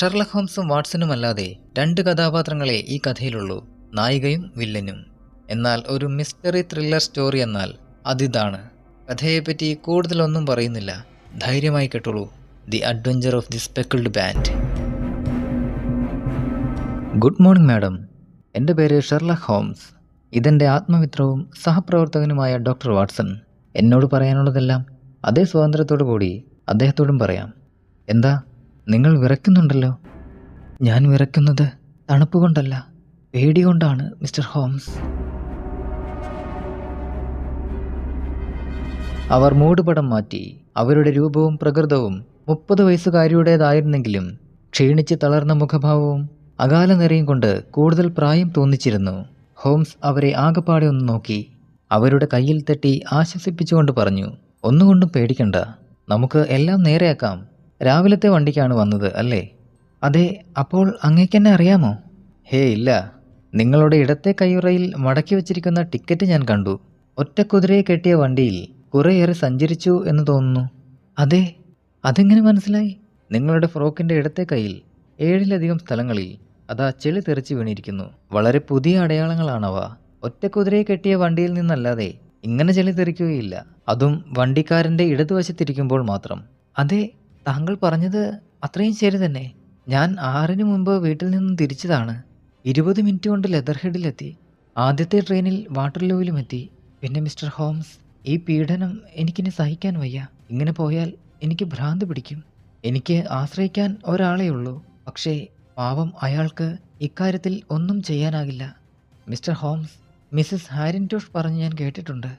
Sherlock ഹോംസും വാട്സണുമല്ലാതെ രണ്ട് കഥാപാത്രങ്ങളെ ഈ കഥയിലുള്ളൂ, നായികയും വില്ലനും. എന്നാൽ ഒരു മിസ്റ്ററി ത്രില്ലർ സ്റ്റോറി എന്നാൽ അതിതാണ്. കഥയെപ്പറ്റി കൂടുതലൊന്നും പറയുന്നില്ല, ധൈര്യമായി കേട്ടോളൂ. The adventure of the speckled band. Good morning madam. എൻ്റെ പേര് ഷെർലക് ഹോംസ്. ഇതെൻ്റെ ആത്മമിത്രവും സഹപ്രവർത്തകനുമായ ഡോക്ടർ വാട്സൺ. എന്നോട് പറയാനുള്ളതെല്ലാം അതേ സ്വാതന്ത്ര്യത്തോടു കൂടി അദ്ദേഹത്തോടും പറയാം. എന്താ, നിങ്ങൾ വിറയ്ക്കുന്നുണ്ടല്ലോ? ഞാൻ വിറയ്ക്കുന്നത് തണുപ്പ് കൊണ്ടല്ല, പേടി കൊണ്ടാണ് മിസ്റ്റർ ഹോംസ്. അവർ മൂടുപടം മാറ്റി. അവരുടെ രൂപവും പ്രകൃതവും 30 വയസ്സുകാരിയുടേതായിരുന്നെങ്കിലും ക്ഷീണിച്ച് തളർന്ന മുഖഭാവവും അകാല നിറയും കൊണ്ട് കൂടുതൽ പ്രായം തോന്നിച്ചിരുന്നു. ഹോംസ് അവരെ ആകപ്പാടെ ഒന്ന് നോക്കി. അവരുടെ കയ്യിൽ തട്ടി ആശ്വസിപ്പിച്ചുകൊണ്ട് പറഞ്ഞു, ഒന്നുകൊണ്ടും പേടിക്കണ്ട, നമുക്ക് എല്ലാം നേരെയാക്കാം. രാവിലത്തെ വണ്ടിക്കാണ് വന്നത് അല്ലേ? അതെ. അപ്പോൾ അങ്ങേക്കെന്നെ അറിയാമോ? ഹേ ഇല്ല. നിങ്ങളുടെ ഇടത്തെ കയ്യുറയിൽ മടക്കി വച്ചിരിക്കുന്ന ടിക്കറ്റ് ഞാൻ കണ്ടു. ഒറ്റ കുതിരയെ കെട്ടിയ വണ്ടിയിൽ കുറേയേറെ സഞ്ചരിച്ചു എന്ന് തോന്നുന്നു. അതെ. അതെങ്ങനെ മനസ്സിലായി? നിങ്ങളുടെ ഫ്രോക്കിൻ്റെ ഇടത്തെ കയ്യിൽ 7-ലധികം സ്ഥലങ്ങളിൽ അതാ ചെളി തെറിച്ച് വീണിരിക്കുന്നു. വളരെ പുതിയ അടയാളങ്ങളാണവ. ഒറ്റ കുതിരയെ കെട്ടിയ വണ്ടിയിൽ നിന്നല്ലാതെ ഇങ്ങനെ ചെളി തെറിക്കുകയില്ല, അതും വണ്ടിക്കാരൻ്റെ ഇടതുവശത്തിരിക്കുമ്പോൾ മാത്രം. അതെ, താങ്കൾ പറഞ്ഞത് അത്രയും ശരി തന്നെ. ഞാൻ 6-ന് മുമ്പ് വീട്ടിൽ നിന്നും തിരിച്ചതാണ്. 20 മിനിറ്റ് കൊണ്ട് ലെതർഹെഡിലെത്തി. ആദ്യത്തെ ട്രെയിനിൽ വാട്ടർലൂവിലും എത്തി. പിന്നെ മിസ്റ്റർ ഹോംസ്, ഈ പീഡനം എനിക്കിനി സഹിക്കാൻ വയ്യ. ഇങ്ങനെ പോയാൽ എനിക്ക് ഭ്രാന്ത് പിടിക്കും. എനിക്ക് ആശ്രയിക്കാൻ ഒരാളേ ഉള്ളൂ. പക്ഷേ പാവം അയാൾക്ക് ഇക്കാര്യത്തിൽ ഒന്നും ചെയ്യാനാകില്ല. മിസ്റ്റർ ഹോംസ്, മിസ്സസ് ഹാരിൻടോഷ് പറഞ്ഞ് ഞാൻ കേട്ടിട്ടുണ്ട്.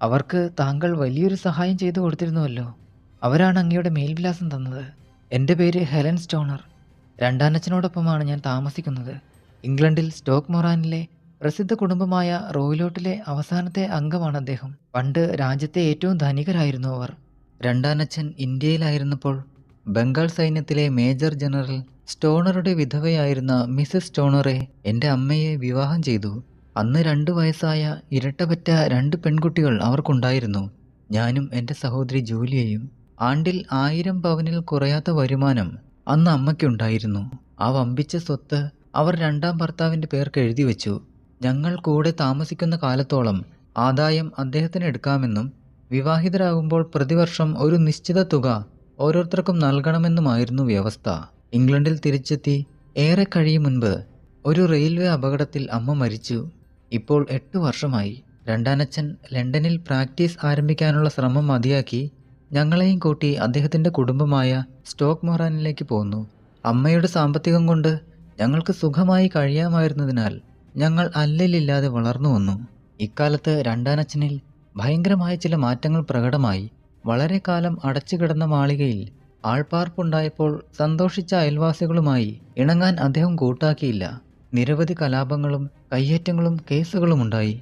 അവർക്ക് താങ്കൾ വലിയൊരു സഹായം ചെയ്തു കൊടുത്തിരുന്നുവല്ലോ. അവരാണ് അങ്ങയുടെ മേൽവിലാസം തന്നത്. എൻ്റെ പേര് ഹെലൻ സ്റ്റോണർ. രണ്ടാനച്ഛനോടൊപ്പമാണ് ഞാൻ താമസിക്കുന്നത്. ഇംഗ്ലണ്ടിൽ സ്റ്റോക്ക് മൊറാനിലെ പ്രസിദ്ധ കുടുംബമായ റോയിലോട്ടിലെ അവസാനത്തെ അംഗമാണ് അദ്ദേഹം. പണ്ട് രാജ്യത്തെ ഏറ്റവും ധനികരായിരുന്നു അവർ. രണ്ടാനച്ഛൻ ഇന്ത്യയിലായിരുന്നപ്പോൾ ബംഗാൾ സൈന്യത്തിലെ മേജർ ജനറൽ സ്റ്റോണറുടെ വിധവയായിരുന്ന മിസസ് സ്റ്റോണറെ എൻ്റെ അമ്മയെ വിവാഹം ചെയ്തു. അന്ന് 2 വയസ്സായ ഇരട്ടപറ്റ 2 പെൺകുട്ടികൾ അവർക്കുണ്ടായിരുന്നു, ഞാനും എൻ്റെ സഹോദരി ജൂലിയയും. ആണ്ടിൽ 1000 പവനിൽ കുറയാത്ത വരുമാനം അന്ന് അമ്മയ്ക്കുണ്ടായിരുന്നു. ആ വമ്പിച്ച സ്വത്ത് അവർ 2ാം ഭർത്താവിൻ്റെ പേർക്ക് എഴുതി വെച്ചു. ഞങ്ങൾ കൂടെ താമസിക്കുന്ന കാലത്തോളം ആദായം അദ്ദേഹത്തിന് എടുക്കാമെന്നും വിവാഹിതരാകുമ്പോൾ പ്രതിവർഷം ഒരു നിശ്ചിത തുക ഓരോരുത്തർക്കും നൽകണമെന്നുമായിരുന്നു വ്യവസ്ഥ. ഇംഗ്ലണ്ടിൽ തിരിച്ചെത്തി ഏറെ കഴിയും മുൻപ് ഒരു റെയിൽവേ അപകടത്തിൽ അമ്മ മരിച്ചു. ഇപ്പോൾ 8 വർഷമായി. രണ്ടാനച്ഛൻ ലണ്ടനിൽ പ്രാക്ടീസ് ആരംഭിക്കാനുള്ള ശ്രമം മതിയാക്കി ഞങ്ങളെയും കൂട്ടി അദ്ദേഹത്തിൻ്റെ കുടുംബമായ സ്റ്റോക്ക് മൊറാനിലേക്ക് പോന്നു. അമ്മയുടെ സാമ്പത്തികം കൊണ്ട് ഞങ്ങൾക്ക് സുഖമായി കഴിയാമായിരുന്നതിനാൽ ഞങ്ങൾ അല്ലലില്ലാതെ വളർന്നു വന്നു. ഇക്കാലത്ത് രണ്ടാനച്ഛനിൽ ഭയങ്കരമായ ചില മാറ്റങ്ങൾ പ്രകടമായി. വളരെ കാലം അടച്ചുകിടന്ന മാളികയിൽ ആൾപ്പാർപ്പുണ്ടായപ്പോൾ സന്തോഷിച്ച അയൽവാസികളുമായി ഇണങ്ങാൻ അദ്ദേഹം കൂട്ടാക്കിയില്ല. നിരവധി കലാപങ്ങളും കയ്യേറ്റങ്ങളും കേസുകളുമുണ്ടായി.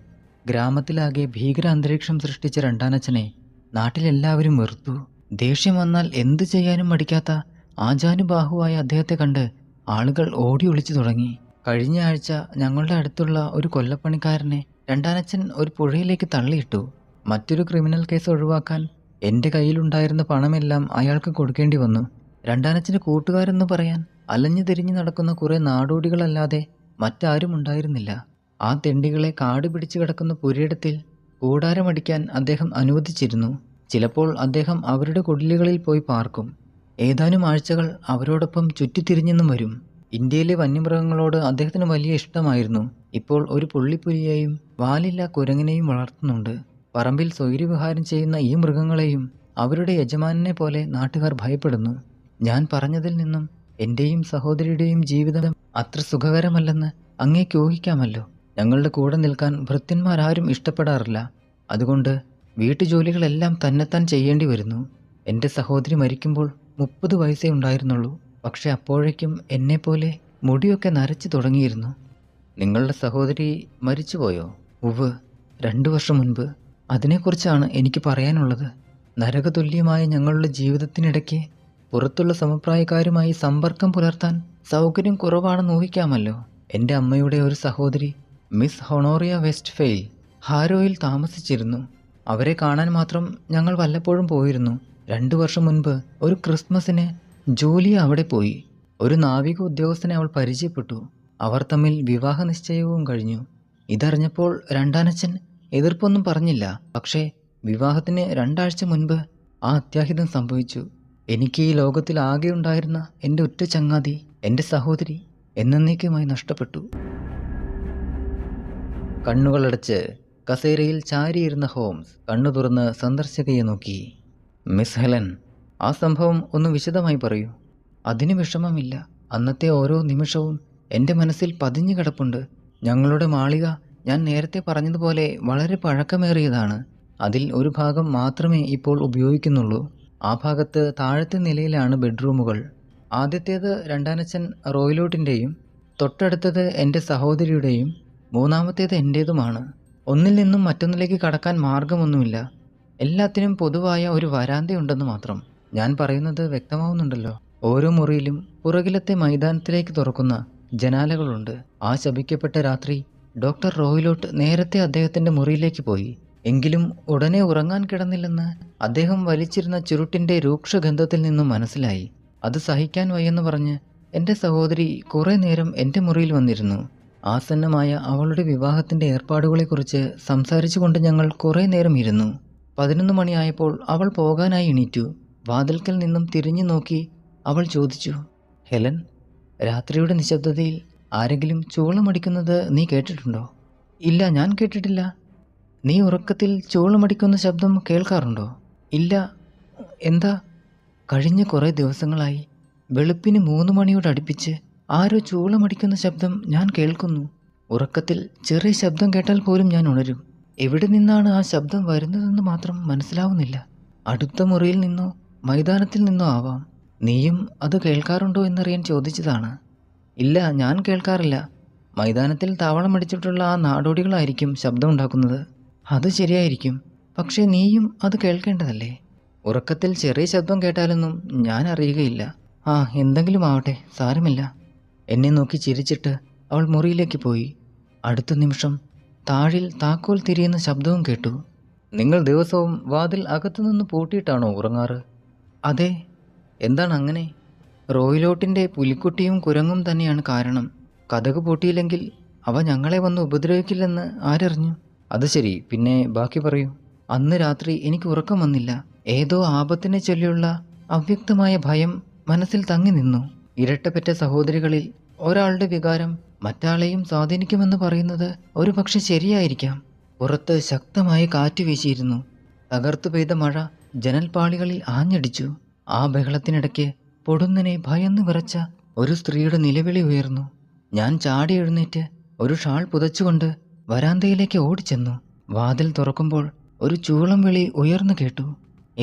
ഗ്രാമത്തിലാകെ ഭീകര അന്തരീക്ഷം സൃഷ്ടിച്ച രണ്ടാനച്ഛനെ നാട്ടിലെല്ലാവരും വെറുത്തു. ദേഷ്യം വന്നാൽ എന്തു ചെയ്യാനും മടിക്കാത്ത ആജാനുബാഹുവായ അദ്ദേഹത്തെ കണ്ട് ആളുകൾ ഓടി ഒളിച്ചു തുടങ്ങി. കഴിഞ്ഞ ആഴ്ച ഞങ്ങളുടെ അടുത്തുള്ള ഒരു കൊല്ലപ്പണിക്കാരനെ രണ്ടാനച്ഛൻ ഒരു പുഴയിലേക്ക് തള്ളിയിട്ടു. മറ്റൊരു ക്രിമിനൽ കേസ് ഒഴിവാക്കാൻ എൻ്റെ കയ്യിലുണ്ടായിരുന്ന പണമെല്ലാം അയാൾക്ക് കൊടുക്കേണ്ടി വന്നു. രണ്ടാനച്ഛന് കൂട്ടുകാരെന്ന് പറയാൻ അലഞ്ഞു തിരിഞ്ഞു നടക്കുന്ന കുറേ നാടോടികളല്ലാതെ മറ്റാരും ഉണ്ടായിരുന്നില്ല. ആ തെണ്ടികളെ കാട് പിടിച്ചു കിടക്കുന്ന പുരയിടത്തിൽ കൂടാരമടിക്കാൻ അദ്ദേഹം അനുവദിച്ചിരുന്നു. ചിലപ്പോൾ അദ്ദേഹം അവരുടെ കുടിലുകളിൽ പോയി പാർക്കും. ഏതാനും ആഴ്ചകൾ അവരോടൊപ്പം ചുറ്റിത്തിരിഞ്ഞെന്നും വരും. ഇന്ത്യയിലെ വന്യമൃഗങ്ങളോട് അദ്ദേഹത്തിന് വലിയ ഇഷ്ടമായിരുന്നു. ഇപ്പോൾ ഒരു പുള്ളിപ്പുലിയെയും വാലില്ല കുരങ്ങിനെയും വളർത്തുന്നുണ്ട്. പറമ്പിൽ സ്വൈര്യവിഹാരം ചെയ്യുന്ന ഈ മൃഗങ്ങളെയും അവരുടെ യജമാനെ പോലെ നാട്ടുകാർ ഭയപ്പെടുന്നു. ഞാൻ പറഞ്ഞതിൽ നിന്നും എൻ്റെയും സഹോദരിയുടെയും ജീവിതം അത്ര സുഖകരമല്ലെന്ന് അങ്ങേക്ക് ഊഹിക്കാമല്ലോ. ഞങ്ങളുടെ കൂടെ നിൽക്കാൻ ഭൃത്യന്മാരാരും ഇഷ്ടപ്പെടാറില്ല. അതുകൊണ്ട് വീട്ടുജോലികളെല്ലാം തന്നെത്താൻ ചെയ്യേണ്ടി വരുന്നു. എൻ്റെ സഹോദരി മരിക്കുമ്പോൾ 30 വയസ്സേ ഉണ്ടായിരുന്നുള്ളൂ. പക്ഷെ അപ്പോഴേക്കും എന്നെപ്പോലെ മുടിയൊക്കെ നരച്ചു തുടങ്ങിയിരുന്നു. നിങ്ങളുടെ സഹോദരി മരിച്ചുപോയോ? ഉവ്, 2 വർഷം മുൻപ്. അതിനെക്കുറിച്ചാണ് എനിക്ക് പറയാനുള്ളത്. നരകതുല്യമായ ഞങ്ങളുടെ ജീവിതത്തിനിടയ്ക്ക് പുറത്തുള്ള സമപ്രായക്കാരുമായി സമ്പർക്കം പുലർത്താൻ സൗകര്യം കുറവാണെന്ന് ഊഹിക്കാമല്ലോ. എൻ്റെ അമ്മയുടെ ഒരു സഹോദരി മിസ് ഹൊണോറിയ വെസ്റ്റ്ഫെയിൽ ഹാരോയിൽ താമസിച്ചിരുന്നു. അവരെ കാണാൻ മാത്രം ഞങ്ങൾ വല്ലപ്പോഴും പോയിരുന്നു. 2 വർഷം മുൻപ് ഒരു ക്രിസ്മസിന് ജൂലിയ അവിടെ പോയി. ഒരു നാവിക ഉദ്യോഗസ്ഥനെ അവൾ പരിചയപ്പെട്ടു. അവർ തമ്മിൽ വിവാഹ നിശ്ചയവും കഴിഞ്ഞു. ഇതറിഞ്ഞപ്പോൾ രണ്ടാനച്ഛൻ എതിർപ്പൊന്നും പറഞ്ഞില്ല. പക്ഷേ വിവാഹത്തിന് 2 ആഴ്ച മുൻപ് ആ അത്യാഹിതം സംഭവിച്ചു. എനിക്ക് ഈ ലോകത്തിൽ ആകെ ഉണ്ടായിരുന്ന എൻ്റെ ഉറ്റ ചങ്ങാതി, എൻ്റെ സഹോദരി എന്നേക്കുമായി നഷ്ടപ്പെട്ടു. കണ്ണുകളടച്ച് കസേരയിൽ ചാരിയിരുന്ന ഹോംസ് കണ്ണു തുറന്ന് സന്ദർശകയെ നോക്കി. മിസ് ഹെലൻ, ആ സംഭവം ഒന്ന് വിശദമായി പറയൂ. അതിന് വിഷമമില്ല. അന്നത്തെ ഓരോ നിമിഷവും എൻ്റെ മനസ്സിൽ പതിഞ്ഞു കിടപ്പുണ്ട്. ഞങ്ങളുടെ മാളിക ഞാൻ നേരത്തെ പറഞ്ഞതുപോലെ വളരെ പഴക്കമേറിയതാണ്. അതിൽ ഒരു ഭാഗം മാത്രമേ ഇപ്പോൾ ഉപയോഗിക്കുന്നുള്ളൂ. ആ ഭാഗത്ത് താഴത്തെ നിലയിലാണ് ബെഡ്റൂമുകൾ. ആദ്യത്തേത് രണ്ടാനച്ഛൻ റോയിലോട്ടിൻ്റെയും, തൊട്ടടുത്തത് എൻ്റെ സഹോദരിയുടെയും, മൂന്നാമത്തേത് എൻ്റേതുമാണ്. ഒന്നിൽ നിന്നും മറ്റൊന്നിലേക്ക് കടക്കാൻ മാർഗമൊന്നുമില്ല. എല്ലാത്തിനും പൊതുവായ ഒരു വരാന്തയുണ്ടെന്ന് മാത്രം. ഞാൻ പറയുന്നത് വ്യക്തമാവുന്നുണ്ടല്ലോ. ഓരോ മുറിയിലും പുറകിലത്തെ മൈതാനത്തിലേക്ക് തുറക്കുന്ന ജനാലകളുണ്ട്. ആ ശപിക്കപ്പെട്ട രാത്രി ഡോക്ടർ റോയിലോട്ട് നേരത്തെ അദ്ദേഹത്തിൻ്റെ മുറിയിലേക്ക് പോയി. എങ്കിലും ഉടനെ ഉറങ്ങാൻ കിടന്നില്ലെന്ന് അദ്ദേഹം വലിച്ചിരുന്ന ചുരുട്ടിൻ്റെ രൂക്ഷഗന്ധത്തിൽ നിന്നും മനസ്സിലായി. അത് സഹിക്കാൻ വയ്യെന്ന് പറഞ്ഞ് എൻ്റെ സഹോദരി കുറേ നേരം എൻ്റെ മുറിയിൽ വന്നിരുന്നു. ആസന്നമായ അവളുടെ വിവാഹത്തിൻ്റെ ഏർപ്പാടുകളെക്കുറിച്ച് സംസാരിച്ചുകൊണ്ട് ഞങ്ങൾ കുറേ നേരം ഇരുന്നു. 11 മണിയായപ്പോൾ അവൾ പോകാനായി എണീറ്റു. വാതിൽക്കൽ നിന്നും തിരിഞ്ഞു നോക്കി അവൾ ചോദിച്ചു, ഹെലൻ, രാത്രിയുടെ നിശബ്ദതയിൽ ആരെങ്കിലും ചൂളമടിക്കുന്നത് നീ കേട്ടിട്ടുണ്ടോ? ഇല്ല, ഞാൻ കേട്ടിട്ടില്ല. നീ ഉറക്കത്തിൽ ചൂളമടിക്കുന്ന ശബ്ദം കേൾക്കാറുണ്ടോ? ഇല്ല. എന്താ? കഴിഞ്ഞ കുറേ ദിവസങ്ങളായി വെളുപ്പിന് 3 മണിയോടടുപ്പിച്ച് ആരോ ചൂളമടിക്കുന്ന ശബ്ദം ഞാൻ കേൾക്കുന്നു. ഉറക്കത്തിൽ ചെറിയ ശബ്ദം കേട്ടാൽ പോലും ഞാൻ ഉണരും. എവിടെ നിന്നാണ് ആ ശബ്ദം വരുന്നതെന്ന് മാത്രം മനസ്സിലാവുന്നില്ല. അടുത്ത മുറിയിൽ നിന്നോ മൈതാനത്തിൽ നിന്നോ ആവാം. നീയും അത് കേൾക്കാറുണ്ടോ എന്നറിയാൻ ചോദിച്ചതാണ്. ഇല്ല, ഞാൻ കേൾക്കാറില്ല. മൈതാനത്തിൽ താവളമടിച്ചിട്ടുള്ള ആ നാടോടികളായിരിക്കും ശബ്ദമുണ്ടാക്കുന്നത്. അത് ശരിയായിരിക്കും. പക്ഷേ നീയും അത് കേൾക്കേണ്ടതല്ലേ? ഉറക്കത്തിൽ ചെറിയ ശബ്ദം കേട്ടാലൊന്നും ഞാൻ അറിയുകയില്ല. ആ, എന്തെങ്കിലും ആവട്ടെ, സാരമില്ല. എന്നെ നോക്കി ചിരിച്ചിട്ട് അവൾ മുറിയിലേക്ക് പോയി. അടുത്ത നിമിഷം താഴിൽ താക്കോൽ തിരിയുന്ന ശബ്ദവും കേട്ടു. നിങ്ങൾ ദിവസവും വാതിൽ അകത്തുനിന്ന് പൂട്ടിയിട്ടാണോ ഉറങ്ങാറ്? അതെ. എന്താണ് അങ്ങനെ? റോയിലോട്ടിൻ്റെ പുലിക്കുട്ടിയും കുരങ്ങും തന്നെയാണ് കാരണം. കതക് പൂട്ടിയില്ലെങ്കിൽ അവ ഞങ്ങളെ വന്ന് ഉപദ്രവിക്കില്ലെന്ന് ആരറിഞ്ഞു? അത് ശരി, പിന്നെ ബാക്കി പറയൂ. അന്ന് രാത്രി എനിക്ക് ഉറക്കം വന്നില്ല. ഏതോ ആപത്തിനെ ചൊല്ലിയുള്ള അവ്യക്തമായ ഭയം മനസ്സിൽ തങ്ങി നിന്നു. ഇരട്ടപ്പെട്ട സഹോദരികളിൽ ഒരാളുടെ വികാരം മറ്റാളെയും സ്വാധീനിക്കുമെന്ന് പറയുന്നത് ഒരു പക്ഷെ ശരിയായിരിക്കാം. പുറത്ത് ശക്തമായ കാറ്റ് വീശിയിരുന്നു. തകർത്തു പെയ്ത മഴ ജനൽപ്പാളികളിൽ ആഞ്ഞടിച്ചു. ആ ബഹളത്തിനിടയ്ക്ക് പൊടുന്നനെ ഭയന്ന് വിറച്ച ഒരു സ്ത്രീയുടെ നിലവിളി ഉയർന്നു. ഞാൻ ചാടി എഴുന്നേറ്റ് ഒരു ഷാൾ പുതച്ചുകൊണ്ട് വരാന്തയിലേക്ക് ഓടിച്ചെന്നു. വാതിൽ തുറക്കുമ്പോൾ ഒരു ചൂളം വിളി ഉയർന്നു കേട്ടു.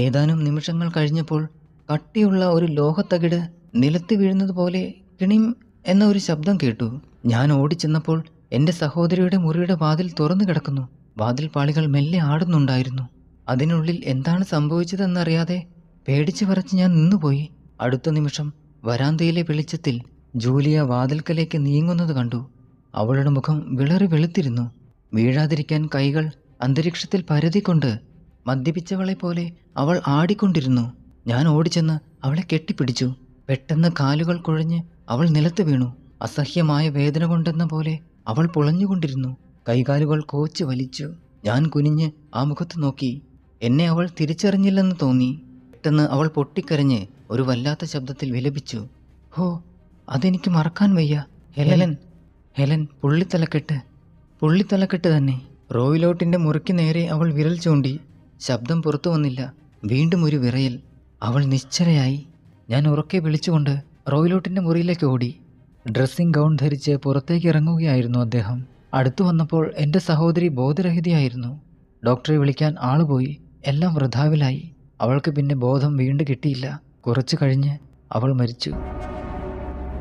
ഏതാനും നിമിഷങ്ങൾ കഴിഞ്ഞപ്പോൾ കട്ടിയുള്ള ഒരു ലോഹത്തകിട് നിലത്ത് വീഴുന്നത് പോലെ കിണിം എന്ന ഒരു ശബ്ദം കേട്ടു. ഞാൻ ഓടിച്ചെന്നപ്പോൾ എൻ്റെ സഹോദരിയുടെ മുറിയുടെ വാതിൽ തുറന്നു കിടക്കുന്നു. വാതിൽ പാളികൾ മെല്ലെ ആടുന്നുണ്ടായിരുന്നു. അതിനുള്ളിൽ എന്താണ് സംഭവിച്ചതെന്നറിയാതെ പേടിച്ചു വിറച്ച് ഞാൻ നിന്നുപോയി. അടുത്ത നിമിഷം വരാന്തയിലെ വെളിച്ചത്തിൽ ജൂലിയ വാതിൽക്കലേക്ക് നീങ്ങുന്നത് കണ്ടു. അവളുടെ മുഖം വിളറി വെളുത്തിരുന്നു. വീഴാതിരിക്കാൻ കൈകൾ അന്തരീക്ഷത്തിൽ പരതിക്കൊണ്ട് മദ്യപിച്ചവളെ പോലെ അവൾ ആടിക്കൊണ്ടിരുന്നു. ഞാൻ ഓടിച്ചെന്ന് അവളെ കെട്ടിപ്പിടിച്ചു. പെട്ടെന്ന് കാലുകൾ കുഴഞ്ഞ് അവൾ നിലത്ത് വീണു. അസഹ്യമായ വേദന കൊണ്ടെന്ന പോലെ അവൾ പുളഞ്ഞുകൊണ്ടിരുന്നു. കൈകാലുകൾ കോച്ച് വലിച്ചു. ഞാൻ കുനിഞ്ഞ് ആ മുഖത്ത് നോക്കി. എന്നെ അവൾ തിരിച്ചറിഞ്ഞില്ലെന്ന് തോന്നി. പെട്ടെന്ന് അവൾ പൊട്ടിക്കരഞ്ഞ് ഒരു വല്ലാത്ത ശബ്ദത്തിൽ വിലപിച്ചു. ഹോ, അതെനിക്ക് മറക്കാൻ വയ്യ. ഹെലൻ, ഹെലൻ, പുള്ളിത്തലക്കെട്ട് തന്നെ. റോയിലോട്ടിൻ്റെ മുറിക്ക് നേരെ അവൾ വിരൽ ചൂണ്ടി. ശബ്ദം പുറത്തു വന്നില്ല. വീണ്ടും ഒരു വിറയൽ. അവൾ നിശ്ചലയായി. ഞാൻ ഉറക്കെ വിളിച്ചുകൊണ്ട് റോയിലോട്ടിൻ്റെ മുറിയിലേക്ക് ഓടി. ഡ്രസ്സിംഗ് ഗൗൺ ധരിച്ച് പുറത്തേക്ക് ഇറങ്ങുകയായിരുന്നു അദ്ദേഹം. അടുത്തു വന്നപ്പോൾ എൻ്റെ സഹോദരി ബോധരഹിതയായിരുന്നു. ഡോക്ടറെ വിളിക്കാൻ ആളുപോയി. എല്ലാം വൃഥാവിലായി. അവൾക്ക് പിന്നെ ബോധം വീണ്ടും കിട്ടിയില്ല. കുറച്ചു കഴിഞ്ഞ് അവൾ മരിച്ചു.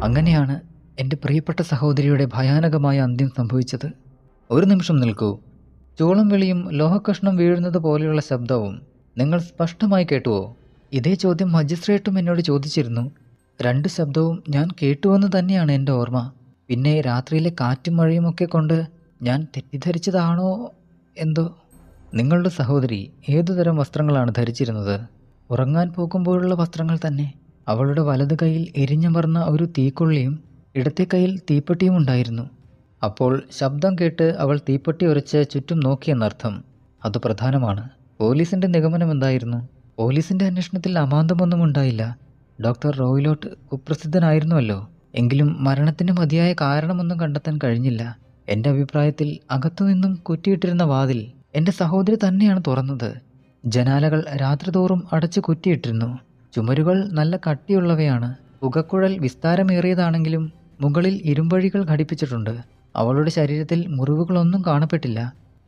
അങ്ങനെയാണ് എൻ്റെ പ്രിയപ്പെട്ട സഹോദരിയുടെ ഭയാനകമായ അന്ത്യം സംഭവിച്ചത്. ഒരു നിമിഷം നിൽക്കൂ. ചൂളം വിളിയും ലോഹക്കഷ്ണം വീഴുന്നത് പോലെയുള്ള ശബ്ദവും നിങ്ങൾ സ്പഷ്ടമായി കേട്ടുവോ? ഇതേ ചോദ്യം മജിസ്ട്രേറ്റും എന്നോട് ചോദിച്ചിരുന്നു. 2 ശബ്ദവും ഞാൻ കേട്ടുവെന്ന് തന്നെയാണ് എൻ്റെ ഓർമ്മ. പിന്നെ രാത്രിയിലെ കാറ്റും മഴയുമൊക്കെ കൊണ്ട് ഞാൻ തെറ്റിദ്ധരിച്ചതാണോ എന്തോ. നിങ്ങളുടെ സഹോദരി ഏതുതരം വസ്ത്രങ്ങളാണ് ധരിച്ചിരുന്നത്? ഉറങ്ങാൻ പോകുമ്പോഴുള്ള വസ്ത്രങ്ങൾ തന്നെ. അവളുടെ വലത് കൈയിൽ എരിഞ്ഞമർന്ന ഒരു തീക്കൊള്ളിയും ഇടത്തെ കൈയിൽ തീപ്പെട്ടിയും ഉണ്ടായിരുന്നു. അപ്പോൾ ശബ്ദം കേട്ട് അവൾ തീപ്പെട്ടി ഉരച്ച് ചുറ്റും നോക്കിയെന്നർത്ഥം. അത് പ്രധാനമാണ്. പോലീസിന്റെ നിഗമനം എന്തായിരുന്നു? പോലീസിന്റെ അന്വേഷണത്തിൽ അമാന്തമൊന്നും ഉണ്ടായില്ല. ഡോക്ടർ റോയിലോട്ട് കുപ്രസിദ്ധനായിരുന്നുവല്ലോ. എങ്കിലും മരണത്തിന് മതിയായ കാരണമൊന്നും കണ്ടെത്താൻ കഴിഞ്ഞില്ല. എൻ്റെ അഭിപ്രായത്തിൽ അകത്തുനിന്നും കുറ്റിയിട്ടിരുന്ന വാതിൽ എൻ്റെ സഹോദരി തന്നെയാണ് തുറന്നത്. ജനാലകൾ രാത്രി തോറും അടച്ചു കുറ്റിയിട്ടിരുന്നു. ചുമരുകൾ നല്ല കട്ടിയുള്ളവയാണ്. പുകക്കുഴൽ വിസ്താരമേറിയതാണെങ്കിലും മുകളിൽ ഇരുമ്പഴികൾ ഘടിപ്പിച്ചിട്ടുണ്ട്. അവളുടെ ശരീരത്തിൽ മുറിവുകളൊന്നും കാണപ്പെട്ടില്ല.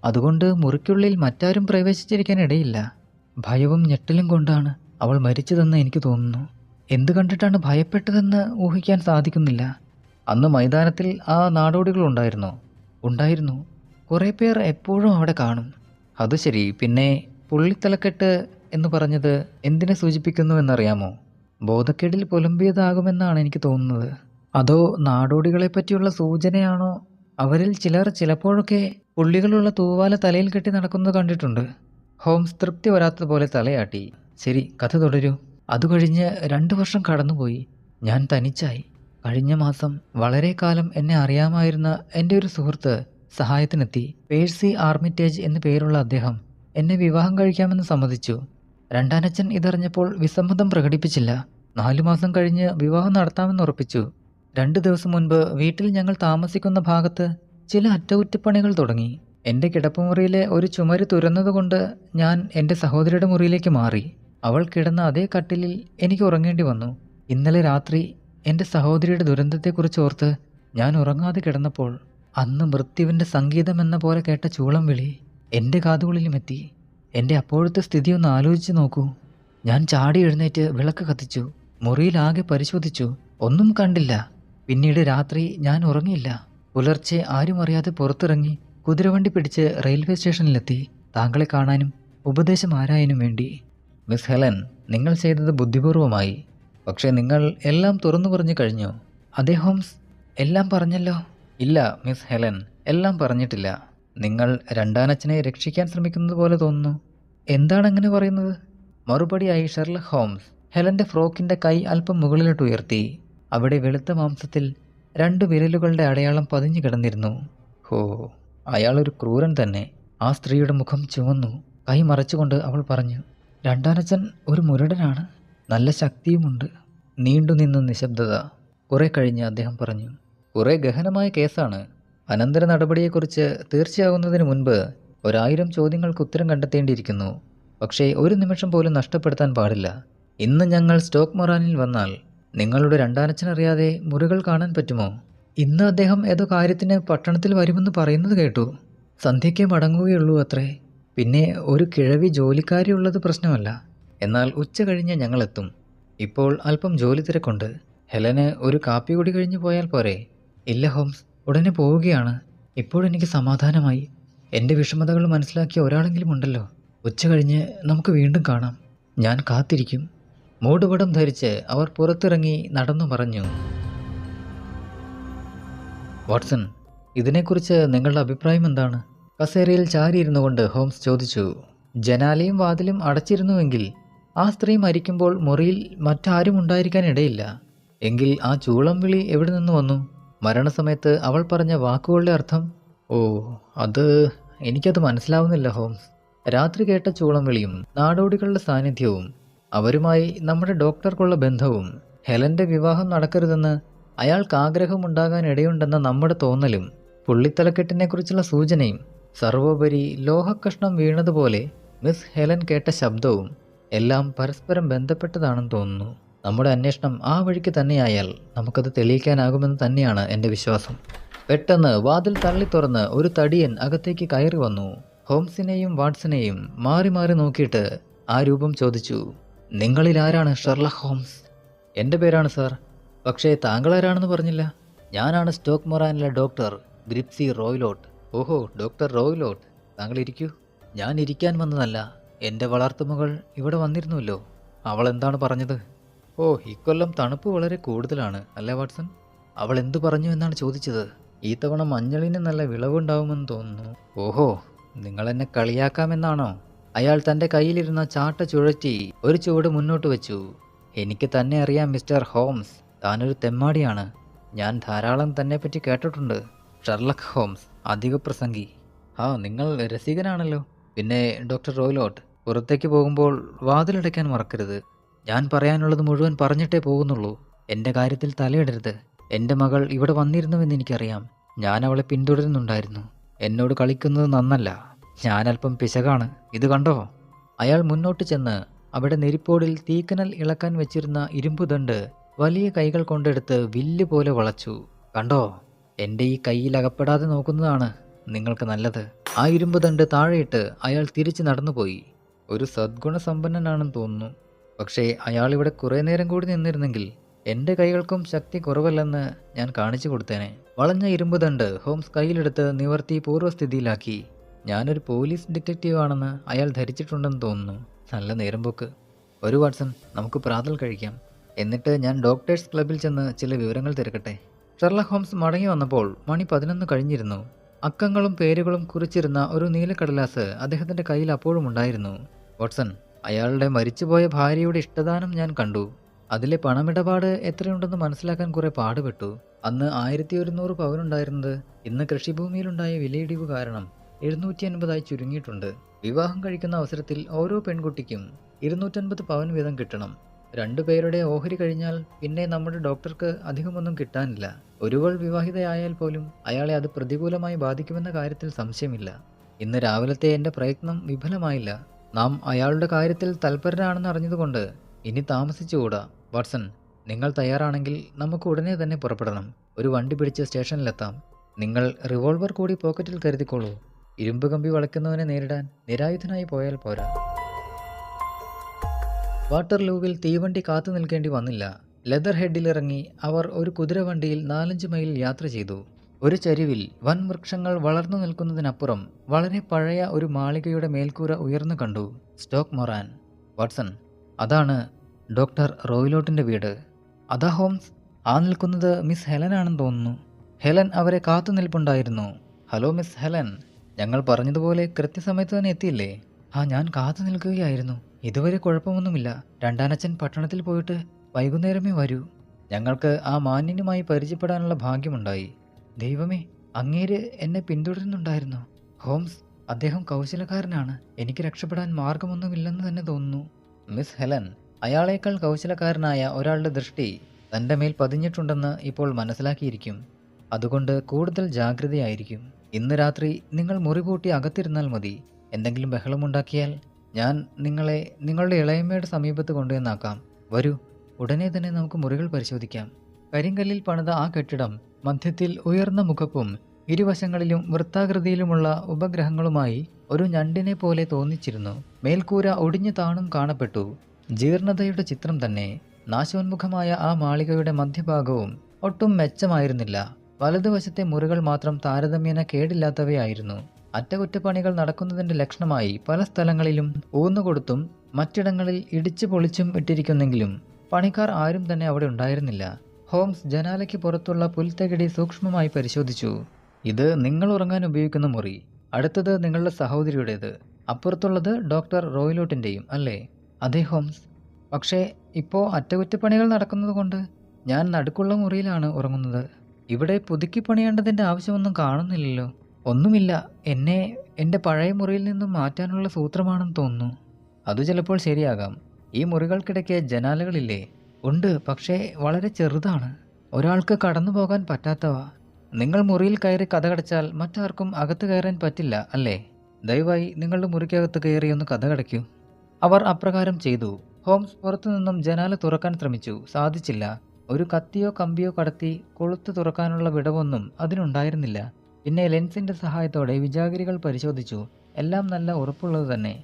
അതുകൊണ്ട് മുറിക്കുള്ളിൽ മറ്റാരും പ്രവേശിച്ചിരിക്കാനിടയില്ല. ഭയവും ഞെട്ടലും കൊണ്ടാണ് അവൾ മരിച്ചതെന്ന് എനിക്ക് തോന്നുന്നു. എന്തു കണ്ടിട്ടാണ് ഭയപ്പെട്ടതെന്ന് ഊഹിക്കാൻ സാധിക്കുന്നില്ല. അന്ന് മൈതാനത്തിൽ ആ നാടോടികളുണ്ടായിരുന്നോ? ഉണ്ടായിരുന്നു. കുറേ പേർ എപ്പോഴും അവിടെ കാണും. അത് ശരി. പിന്നെ പുള്ളിത്തലക്കെട്ട് എന്ന് പറഞ്ഞത് എന്തിനെ സൂചിപ്പിക്കുന്നു എന്നറിയാമോ? ബോധക്കേടിൽ പുലമ്പിയതാകുമെന്നാണ് എനിക്ക് തോന്നുന്നത്. അതോ നാടോടികളെ പറ്റിയുള്ള സൂചനയാണോ? അവരിൽ ചിലർ ചിലപ്പോഴൊക്കെ പുള്ളികളുള്ള തൂവാല തലയിൽ കെട്ടി നടക്കുന്നത് കണ്ടിട്ടുണ്ട്. ഹോംസ് തൃപ്തി വരാത്തതുപോലെ തലയാട്ടി. ശരി, കഥ തുടരൂ. അത് കഴിഞ്ഞ് 2 വർഷം കടന്നുപോയി. ഞാൻ തനിച്ചായി. കഴിഞ്ഞ മാസം വളരെ കാലം എന്നെ അറിയാമായിരുന്ന എൻ്റെ ഒരു സുഹൃത്ത് സഹായത്തിനെത്തി. പേഴ്സി ആർമിറ്റേജ് എന്നു പേരുള്ള അദ്ദേഹം എന്നെ വിവാഹം കഴിക്കാമെന്ന് സമ്മതിച്ചു. രണ്ടാനച്ഛൻ ഇതറിഞ്ഞപ്പോൾ വിസമ്മതം പ്രകടിപ്പിച്ചില്ല. 4 മാസം കഴിഞ്ഞ് വിവാഹം നടത്താമെന്ന് ഉറപ്പിച്ചു. 2 ദിവസം മുൻപ് വീട്ടിൽ ഞങ്ങൾ താമസിക്കുന്ന ഭാഗത്ത് ചില അറ്റകുറ്റപ്പണികൾ തുടങ്ങി. എൻ്റെ കിടപ്പുമുറിയിലെ ഒരു ചുമര് തുരന്നതുകൊണ്ട് ഞാൻ എൻ്റെ സഹോദരിയുടെ മുറിയിലേക്ക് മാറി. അവൾ കിടന്ന അതേ കട്ടിലിൽ എനിക്ക് ഉറങ്ങേണ്ടി വന്നു. ഇന്നലെ രാത്രി എൻ്റെ സഹോദരിയുടെ ദുരന്തത്തെക്കുറിച്ച് ഓർത്ത് ഞാൻ ഉറങ്ങാതെ കിടന്നപ്പോൾ അന്ന് മൃത്യുവിൻ്റെ സംഗീതമെന്ന പോലെ കേട്ട ചൂളം വിളി എൻ്റെ കാതുകളിലുമെത്തി. എൻ്റെ അപ്പോഴത്തെ സ്ഥിതി ഒന്ന് ആലോചിച്ച് നോക്കൂ. ഞാൻ ചാടി എഴുന്നേറ്റ് വിളക്ക് കത്തിച്ചു. മുറിയിലാകെ പരിശോധിച്ചു. ഒന്നും കണ്ടില്ല. പിന്നീട് രാത്രി ഞാൻ ഉറങ്ങിയില്ല. പുലർച്ചെ ആരും അറിയാതെ പുറത്തിറങ്ങി കുതിരവണ്ടി പിടിച്ച് റെയിൽവേ സ്റ്റേഷനിലെത്തി. താങ്കളെ കാണാനും ഉപദേശം ആരായനും വേണ്ടി. മിസ് ഹെലൻ, നിങ്ങൾ ചെയ്തത് ബുദ്ധിപൂർവമായി. പക്ഷേ നിങ്ങൾ എല്ലാം തുറന്നു പറഞ്ഞു കഴിഞ്ഞു. അതെ ഹോംസ്, എല്ലാം പറഞ്ഞല്ലോ. ഇല്ല മിസ് ഹെലൻ, എല്ലാം പറഞ്ഞിട്ടില്ല. നിങ്ങൾ രണ്ടാനച്ഛനെ രക്ഷിക്കാൻ ശ്രമിക്കുന്നത് പോലെ തോന്നുന്നു. എന്താണ് അങ്ങനെ പറയുന്നത്? മറുപടിയായി ഷെർലക് ഹോംസ് ഹെലൻ്റെ ഫ്രോക്കിൻ്റെ കൈ അല്പം മുകളിലോട്ട് ഉയർത്തി. അവിടെ വെളുത്ത മാംസത്തിൽ 2 വിരലുകളുടെ അടയാളം പതിഞ്ഞു കിടന്നിരുന്നു. ഹോ, അയാളൊരു ക്രൂരൻ തന്നെ. ആ സ്ത്രീയുടെ മുഖം ചുവന്നു. കൈ മറച്ചുകൊണ്ട് അവൾ പറഞ്ഞു, രണ്ടാനച്ഛൻ ഒരു മുരടനാണ്. നല്ല ശക്തിയുമുണ്ട്. നീണ്ടുനിന്ന നിശബ്ദത. കുറെ കഴിഞ്ഞ് അദ്ദേഹം പറഞ്ഞു, കുറേ ഗഹനമായ കേസാണ്. അനന്തര നടപടിയെക്കുറിച്ച് തീർച്ചയാകുന്നതിന് മുൻപ് 1000 ചോദ്യങ്ങൾക്ക് ഉത്തരം കണ്ടെത്തേണ്ടിയിരിക്കുന്നു. പക്ഷേ ഒരു നിമിഷം പോലും നഷ്ടപ്പെടുത്താൻ പാടില്ല. ഇന്ന് ഞങ്ങൾ സ്റ്റോക്ക് മൊറാനിൽ വന്നാൽ നിങ്ങളുടെ രണ്ടാനച്ഛനറിയാതെ മുറികൾ കാണാൻ പറ്റുമോ? ഇന്ന് അദ്ദേഹം ഏതോ കാര്യത്തിന് പട്ടണത്തിൽ വരുമെന്ന് പറയുന്നത് കേട്ടു. സന്ധ്യയ്ക്ക് മടങ്ങുകയുള്ളൂ അത്രേ. പിന്നെ ഒരു കിഴവി ജോലിക്കാരിയുള്ളത് പ്രശ്നമല്ല. എന്നാൽ ഉച്ച കഴിഞ്ഞ് ഞങ്ങളെത്തും. ഇപ്പോൾ അല്പം ജോലി തിരക്കുണ്ട്. ഹെലന് ഒരു കാപ്പി കൂടി കഴിഞ്ഞു പോയാൽ പോരെ? ഇല്ല ഹോംസ്, ഉടനെ പോവുകയാണ്. ഇപ്പോഴെനിക്ക് സമാധാനമായി. എൻ്റെ വിഷമതകൾ മനസ്സിലാക്കിയ ഒരാളെങ്കിലും ഉണ്ടല്ലോ. ഉച്ച കഴിഞ്ഞ് നമുക്ക് വീണ്ടും കാണാം. ഞാൻ കാത്തിരിക്കും. മൂടുപടം ധരിച്ച് അവർ പുറത്തിറങ്ങി നടന്നു പറഞ്ഞു. വാട്സൺ, ഇതിനെക്കുറിച്ച് നിങ്ങളുടെ അഭിപ്രായം എന്താണ്? കസേരയിൽ ചാരിയിരുന്നു കൊണ്ട് ഹോംസ് ചോദിച്ചു. ജനാലയും വാതിലും അടച്ചിരുന്നുവെങ്കിൽ ആ സ്ത്രീ മരിക്കുമ്പോൾ മുറിയിൽ മറ്റാരും ഉണ്ടായിരിക്കാൻ ഇടയില്ല. എങ്കിൽ ആ ചൂളം വിളി എവിടെ നിന്ന് വന്നു? മരണസമയത്ത് അവൾ പറഞ്ഞ വാക്കുകളുടെ അർത്ഥം? ഓ, എനിക്കത് മനസ്സിലാവുന്നില്ല ഹോംസ്. രാത്രി കേട്ട ചൂളം വിളിയും നാടോടികളുടെ സാന്നിധ്യവും അവരുമായി നമ്മുടെ ഡോക്ടർക്കുള്ള ബന്ധവും ഹെലൻ്റെ വിവാഹം നടക്കരുതെന്ന് അയാൾക്ക് ആഗ്രഹമുണ്ടാകാൻ ഇടയുണ്ടെന്ന നമ്മുടെ തോന്നലും പുള്ളിത്തലക്കെട്ടിനെക്കുറിച്ചുള്ള സൂചനയും സർവോപരി ലോഹക്കഷ്ണം വീണതുപോലെ മിസ് ഹെലൻ കേട്ട ശബ്ദവും എല്ലാം പരസ്പരം ബന്ധപ്പെട്ടതാണെന്ന് തോന്നുന്നു. നമ്മുടെ അന്വേഷണം ആ വഴിക്ക് തന്നെയായാൽ നമുക്കത് തെളിയിക്കാനാകുമെന്ന് തന്നെയാണ് എൻ്റെ വിശ്വാസം. പെട്ടെന്ന് വാതിൽ തള്ളി തുറന്ന് ഒരു തടിയൻ അകത്തേക്ക് കയറി വന്നു. ഹോംസിനെയും വാട്സനെയും മാറി മാറി നോക്കിയിട്ട് ആ രൂപം ചോദിച്ചു, നിങ്ങളിൽ ആരാണ് ഷെർലക് ഹോംസ്? എൻ്റെ പേരാണ് സാർ. പക്ഷേ താങ്കളാരാണെന്ന് പറഞ്ഞില്ല. ഞാനാണ് സ്റ്റോക്ക് മൊറാനിലെ ഡോക്ടർ ഗ്രിപ്സി റോയ്ലോട്ട്. ഓഹോ, ഡോക്ടർ റോയ്ലോട്ട്, താങ്കൾ ഇരിക്കൂ. ഞാൻ ഇരിക്കാൻ വന്നതല്ല. എൻ്റെ വളർത്തുമകൾ ഇവിടെ വന്നിരുന്നുവല്ലോ. അവൾ എന്താണ് പറഞ്ഞത്? ഓ, ഇക്കൊല്ലം തണുപ്പ് വളരെ കൂടുതലാണ് അല്ലേ വാട്സൺ? അവൾ എന്തു പറഞ്ഞു എന്നാണ് ചോദിച്ചത്. ഈ തവണ മഞ്ഞളിന് നല്ല വിളവുണ്ടാവുമെന്ന് തോന്നുന്നു. ഓഹോ, നിങ്ങളെന്നെ കളിയാക്കാമെന്നാണോ? അയാൾ തൻ്റെ കയ്യിലിരുന്ന ചാട്ട ചുഴറ്റി ഒരു ചുവട് മുന്നോട്ട് വെച്ചു. എനിക്ക് തന്നെ അറിയാം മിസ്റ്റർ ഹോംസ്, താനൊരു തെമ്മാടിയാണ്. ഞാൻ ധാരാളം തന്നെപ്പറ്റി കേട്ടിട്ടുണ്ട്. ഷെർലക് ഹോംസ്, അധിക പ്രസംഗി. നിങ്ങൾ രസികനാണല്ലോ. പിന്നെ ഡോക്ടർ റോയ്ലോട്ട്, പുറത്തേക്ക് പോകുമ്പോൾ വാതിലടയ്ക്കാൻ മറക്കരുത്. ഞാൻ പറയാനുള്ളത് മുഴുവൻ പറഞ്ഞിട്ടേ പോകുന്നുള്ളൂ. എൻ്റെ കാര്യത്തിൽ തലയിടരുത്. എൻ്റെ മകൾ ഇവിടെ വന്നിരുന്നുവെന്ന് എനിക്കറിയാം. ഞാൻ അവളെ പിന്തുടരുന്നുണ്ടായിരുന്നു. എന്നോട് കളിക്കുന്നത് നന്നല്ല. ഞാനല്പം പിശകാണ്. ഇത് കണ്ടോ? അയാൾ മുന്നോട്ട് ചെന്ന് അവിടെ നെരിപ്പോടിൽ തീക്കനൽ ഇളക്കാൻ വെച്ചിരുന്ന ഇരുമ്പുദണ്ട് വലിയ കൈകൾ കൊണ്ടെടുത്ത് വില്ല് പോലെ വളച്ചു. കണ്ടോ? എൻ്റെ ഈ കൈയിൽ അകപ്പെടാതെ നോക്കുന്നതാണ് നിങ്ങൾക്ക് നല്ലത്. ആ ഇരുമ്പുദണ്ട് താഴെയിട്ട് അയാൾ തിരിച്ച് നടന്നുപോയി. ഒരു സദ്ഗുണസമ്പന്നനാണെന്ന് തോന്നുന്നു. പക്ഷേ അയാൾ ഇവിടെ കുറേ നേരം കൂടി നിന്നിരുന്നെങ്കിൽ എൻ്റെ കൈകൾക്കും ശക്തി കുറവല്ലെന്ന് ഞാൻ കാണിച്ചു കൊടുത്തേനെ. വളഞ്ഞ ഇരുമ്പുദണ്ട് ഹോംസ് കയ്യിലെടുത്ത് നിവർത്തി പൂർവ്വസ്ഥിതിയിലാക്കി. ഞാനൊരു പോലീസ് ഡിറ്റക്റ്റീവ് ആണെന്ന് അയാൾ ധരിച്ചിട്ടുണ്ടെന്ന് തോന്നുന്നു. നല്ല നേരമ്പോക്ക്. ഒരു വാട്സൺ, നമുക്ക് പ്രാതൽ കഴിക്കാം. എന്നിട്ട് ഞാൻ ഡോക്ടേഴ്സ് ക്ലബിൽ ചെന്ന് ചില വിവരങ്ങൾ തിരക്കട്ടെ. ഷെർലക് ഹോംസ് മടങ്ങി വന്നപ്പോൾ മണി 11 കഴിഞ്ഞിരുന്നു. അക്കങ്ങളും പേരുകളും കുറിച്ചിരുന്ന ഒരു നീലക്കടലാസ് അദ്ദേഹത്തിൻ്റെ കയ്യിൽ അപ്പോഴും ഉണ്ടായിരുന്നു. വാട്സൺ, അയാളുടെ മരിച്ചുപോയ ഭാര്യയുടെ ഇഷ്ടദാനം ഞാൻ കണ്ടു. അതിലെ പണമിടപാട് എത്രയുണ്ടെന്ന് മനസ്സിലാക്കാൻ കുറെ പാടുപെട്ടു. അന്ന് 1100 പവനുണ്ടായിരുന്നത് ഇന്ന് കൃഷിഭൂമിയിലുണ്ടായ വിലയിടിവ് കാരണം 750 ചുരുങ്ങിയിട്ടുണ്ട്. വിവാഹം കഴിക്കുന്ന അവസരത്തിൽ ഓരോ പെൺകുട്ടിക്കും 250 പവൻ വീതം കിട്ടണം. 2 പേരുടെ ഓഹരി കഴിഞ്ഞാൽ പിന്നെ നമ്മുടെ ഡോക്ടർക്ക് അധികമൊന്നും കിട്ടാനില്ല. ഒരുവൾ വിവാഹിതയായാൽ പോലും അയാളെ അത് പ്രതികൂലമായി ബാധിക്കുമെന്ന കാര്യത്തിൽ സംശയമില്ല. ഇന്ന് രാവിലത്തെ എൻ്റെ പ്രയത്നം വിഫലമായില്ല. നാം അയാളുടെ കാര്യത്തിൽ തൽപരരാണെന്ന് അറിഞ്ഞതുകൊണ്ട് ഇനി താമസിച്ചുകൂടാ. വാട്സൺ, നിങ്ങൾ തയ്യാറാണെങ്കിൽ നമുക്ക് ഉടനെ തന്നെ പുറപ്പെടണം. ഒരു വണ്ടി പിടിച്ച് സ്റ്റേഷനിലെത്താം. നിങ്ങൾ റിവോൾവർ കൂടി പോക്കറ്റിൽ കരുതിക്കോളൂ. ഇരുമ്പ് കമ്പി വളയ്ക്കുന്നവനെ നേരിടാൻ നിരായുധനായി പോയാൽ പോരാ. വാട്ടർലൂവിൽ തീവണ്ടി കാത്തു നിൽക്കേണ്ടി വന്നില്ല. ലെതർ ഹെഡിലിറങ്ങി അവർ ഒരു കുതിരവണ്ടിയിൽ 4-5 മൈൽ യാത്ര ചെയ്തു. ഒരു ചരിവിൽ വൻ വൃക്ഷങ്ങൾ വളർന്നു നിൽക്കുന്നതിനപ്പുറം വളരെ പഴയ ഒരു മാളികയുടെ മേൽക്കൂര ഉയർന്നു കണ്ടു. സ്റ്റോക്ക് മൊറാൻ. വാട്സൺ, അതാണ് ഡോക്ടർ റോയ്ലോട്ടിൻ്റെ വീട്. അതാ ഹോംസ്, ആ നിൽക്കുന്നത് മിസ് ഹെലൻ ആണെന്ന് തോന്നുന്നു. ഹെലൻ അവരെ കാത്തു നിൽപ്പുണ്ടായിരുന്നു. ഹലോ മിസ് ഹെലൻ, ഞങ്ങൾ പറഞ്ഞതുപോലെ കൃത്യസമയത്ത് തന്നെ എത്തിയില്ലേ? ഞാൻ കാത്തു നിൽക്കുകയായിരുന്നു. ഇതുവരെ കുഴപ്പമൊന്നുമില്ല. രണ്ടാനച്ഛൻ പട്ടണത്തിൽ പോയിട്ട് വൈകുന്നേരമേ വരൂ. ഞങ്ങൾക്ക് ആ മാന്യനുമായി പരിചയപ്പെടാനുള്ള ഭാഗ്യമുണ്ടായി. ദൈവമേ, അങ്ങേര് എന്നെ പിന്തുടരുന്നുണ്ടായിരുന്നു. ഹോംസ്, അദ്ദേഹം കൗശലക്കാരനാണ്. എനിക്ക് രക്ഷപ്പെടാൻ മാർഗമൊന്നുമില്ലെന്ന് തന്നെ തോന്നുന്നു. മിസ് ഹെലൻ, അയാളേക്കാൾ കൗശലക്കാരനായ ഒരാളുടെ ദൃഷ്ടി തൻ്റെ മേൽ പതിഞ്ഞിട്ടുണ്ടെന്ന് ഇപ്പോൾ മനസ്സിലാക്കിയിരിക്കും. അതുകൊണ്ട് കൂടുതൽ ജാഗ്രതയായിരിക്കും. ഇന്ന് രാത്രി നിങ്ങൾ മുറി പൂട്ടി അകത്തിരുന്നാൽ മതി. എന്തെങ്കിലും ബഹളമുണ്ടാക്കിയാൽ ഞാൻ നിങ്ങളെ നിങ്ങളുടെ ഇളയമ്മയുടെ സമീപത്ത് കൊണ്ടുവന്നാക്കാം. വരൂ, ഉടനെ തന്നെ നമുക്ക് മുറികൾ പരിശോധിക്കാം. കരിങ്കല്ലിൽ പണിത ആ കെട്ടിടം മധ്യത്തിൽ ഉയർന്ന മുഖപ്പും ഇരുവശങ്ങളിലും വൃത്താകൃതിയിലുമുള്ള ഉപഗ്രഹങ്ങളുമായി ഒരു ഞണ്ടിനെ പോലെ തോന്നിച്ചിരുന്നു. മേൽക്കൂര ഒടിഞ്ഞു താണും കാണപ്പെട്ടു. ജീർണതയുടെ ചിത്രം തന്നെ. നാശോന്മുഖമായ ആ മാളികയുടെ മധ്യഭാഗവും ഒട്ടും മെച്ചമായിരുന്നില്ല. വലതുവശത്തെ മുറികൾ മാത്രം താരതമ്യേന കേടില്ലാത്തവയായിരുന്നു. അറ്റകുറ്റപ്പണികൾ നടക്കുന്നതിൻ്റെ ലക്ഷണമായി പല സ്ഥലങ്ങളിലും ഊന്നുകൊടുത്തും മറ്റിടങ്ങളിൽ ഇടിച്ചു പൊളിച്ചും ഇട്ടിരിക്കുന്നെങ്കിലും പണിക്കാർ ആരും തന്നെ അവിടെ ഉണ്ടായിരുന്നില്ല. ഹോംസ് ജനാലയ്ക്ക് പുറത്തുള്ള പുൽത്തകിടി സൂക്ഷ്മമായി പരിശോധിച്ചു. ഇത് നിങ്ങൾ ഉറങ്ങാൻ ഉപയോഗിക്കുന്ന മുറി. അടുത്തത് നിങ്ങളുടെ സഹോദരിയുടേത്. അപ്പുറത്തുള്ളത് ഡോക്ടർ റോയ്ലോട്ടിൻ്റെയും അല്ലേ? അതെ ഹോംസ്. പക്ഷേ ഇപ്പോൾ അറ്റകുറ്റപ്പണികൾ നടക്കുന്നത് കൊണ്ട് ഞാൻ നടുക്കുള്ള മുറിയിലാണ് ഉറങ്ങുന്നത്. ഇവിടെ പുതുക്കി പണിയേണ്ടതിൻ്റെ ആവശ്യമൊന്നും കാണുന്നില്ലല്ലോ. ഒന്നുമില്ല, എന്നെ എൻ്റെ പഴയ മുറിയിൽ നിന്നും മാറ്റാനുള്ള സൂത്രമാണെന്ന് തോന്നുന്നു. അത് ചിലപ്പോൾ ശരിയാകാം. ഈ മുറികൾക്കിടയ്ക്ക് ജനാലകളില്ലേ? ഉണ്ട്, പക്ഷേ വളരെ ചെറുതാണ്. ഒരാൾക്ക് കടന്നു പോകാൻ പറ്റാത്തവ. നിങ്ങൾ മുറിയിൽ കയറി കതകടച്ചാൽ മറ്റാർക്കും അകത്ത് കയറാൻ പറ്റില്ല അല്ലേ? ദയവായി നിങ്ങളുടെ മുറിക്കകത്ത് കയറി ഒന്ന് കതകടയ്ക്കൂ. അവർ അപ്രകാരം ചെയ്തു. ഹോംസ് പുറത്തുനിന്നും ജനാല തുറക്കാൻ ശ്രമിച്ചു. സാധിച്ചില്ല. ഒരു കത്തിയോ കമ്പിയോ കടത്തി കൊളുത്ത് തുറക്കാനുള്ള വിടവൊന്നും അതിനുണ്ടായിരുന്നില്ല. പിന്നെ ലെൻസിൻ്റെ സഹായത്തോടെ വിജാഗിരികൾ പരിശോധിച്ചു. എല്ലാം നല്ല ഉറപ്പുള്ളത് തന്നെ.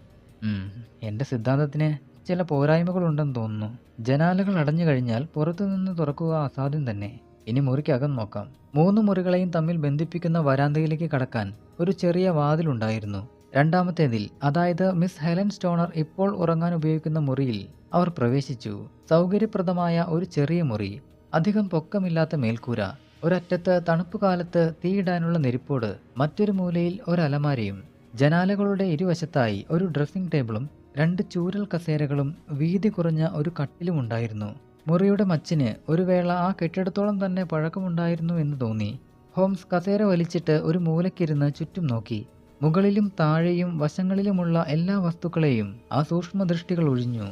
എൻ്റെ സിദ്ധാന്തത്തിന് ചില പോരായ്മകളുണ്ടെന്ന് തോന്നുന്നു. ജനാലകൾ അടഞ്ഞു കഴിഞ്ഞാൽ പുറത്തുനിന്ന് തുറക്കുക അസാധ്യം തന്നെ. ഇനി മുറിക്കകം നോക്കാം. 3 മുറികളെയും തമ്മിൽ ബന്ധിപ്പിക്കുന്ന വരാന്തയിലേക്ക് കടക്കാൻ ഒരു ചെറിയ വാതിലുണ്ടായിരുന്നു. രണ്ടാമത്തേതിൽ, അതായത് മിസ് ഹെലൻ സ്റ്റോണർ ഇപ്പോൾ ഉറങ്ങാൻ ഉപയോഗിക്കുന്ന മുറിയിൽ അവർ പ്രവേശിച്ചു. സൗകര്യപ്രദമായ ഒരു ചെറിയ മുറി. അധികം പൊക്കമില്ലാത്ത മേൽക്കൂര. ഒരറ്റത്ത് തണുപ്പുകാലത്ത് തീയിടാനുള്ള നെരിപ്പോട്. മറ്റൊരു മൂലയിൽ ഒരലമാരയും. ജനാലകളുടെ ഇരുവശത്തായി ഒരു ഡ്രസ്സിംഗ് ടേബിളും 2 ചൂരൽ കസേരകളും വീതി കുറഞ്ഞ ഒരു കട്ടിലും ഉണ്ടായിരുന്നു. മുറിയുടെ മച്ചിന് ഒരു വേള ആ കെട്ടിടത്തോളം തന്നെ പഴക്കമുണ്ടായിരുന്നു എന്ന് തോന്നി. ഹോംസ് കസേര വലിച്ചിട്ട് ഒരു മൂലയ്ക്കിരുന്ന് ചുറ്റും നോക്കി. മുകളിലും താഴെയും വശങ്ങളിലുമുള്ള എല്ലാ വസ്തുക്കളെയും ആ സൂക്ഷ്മദൃഷ്ടികൾ ഒഴിഞ്ഞു.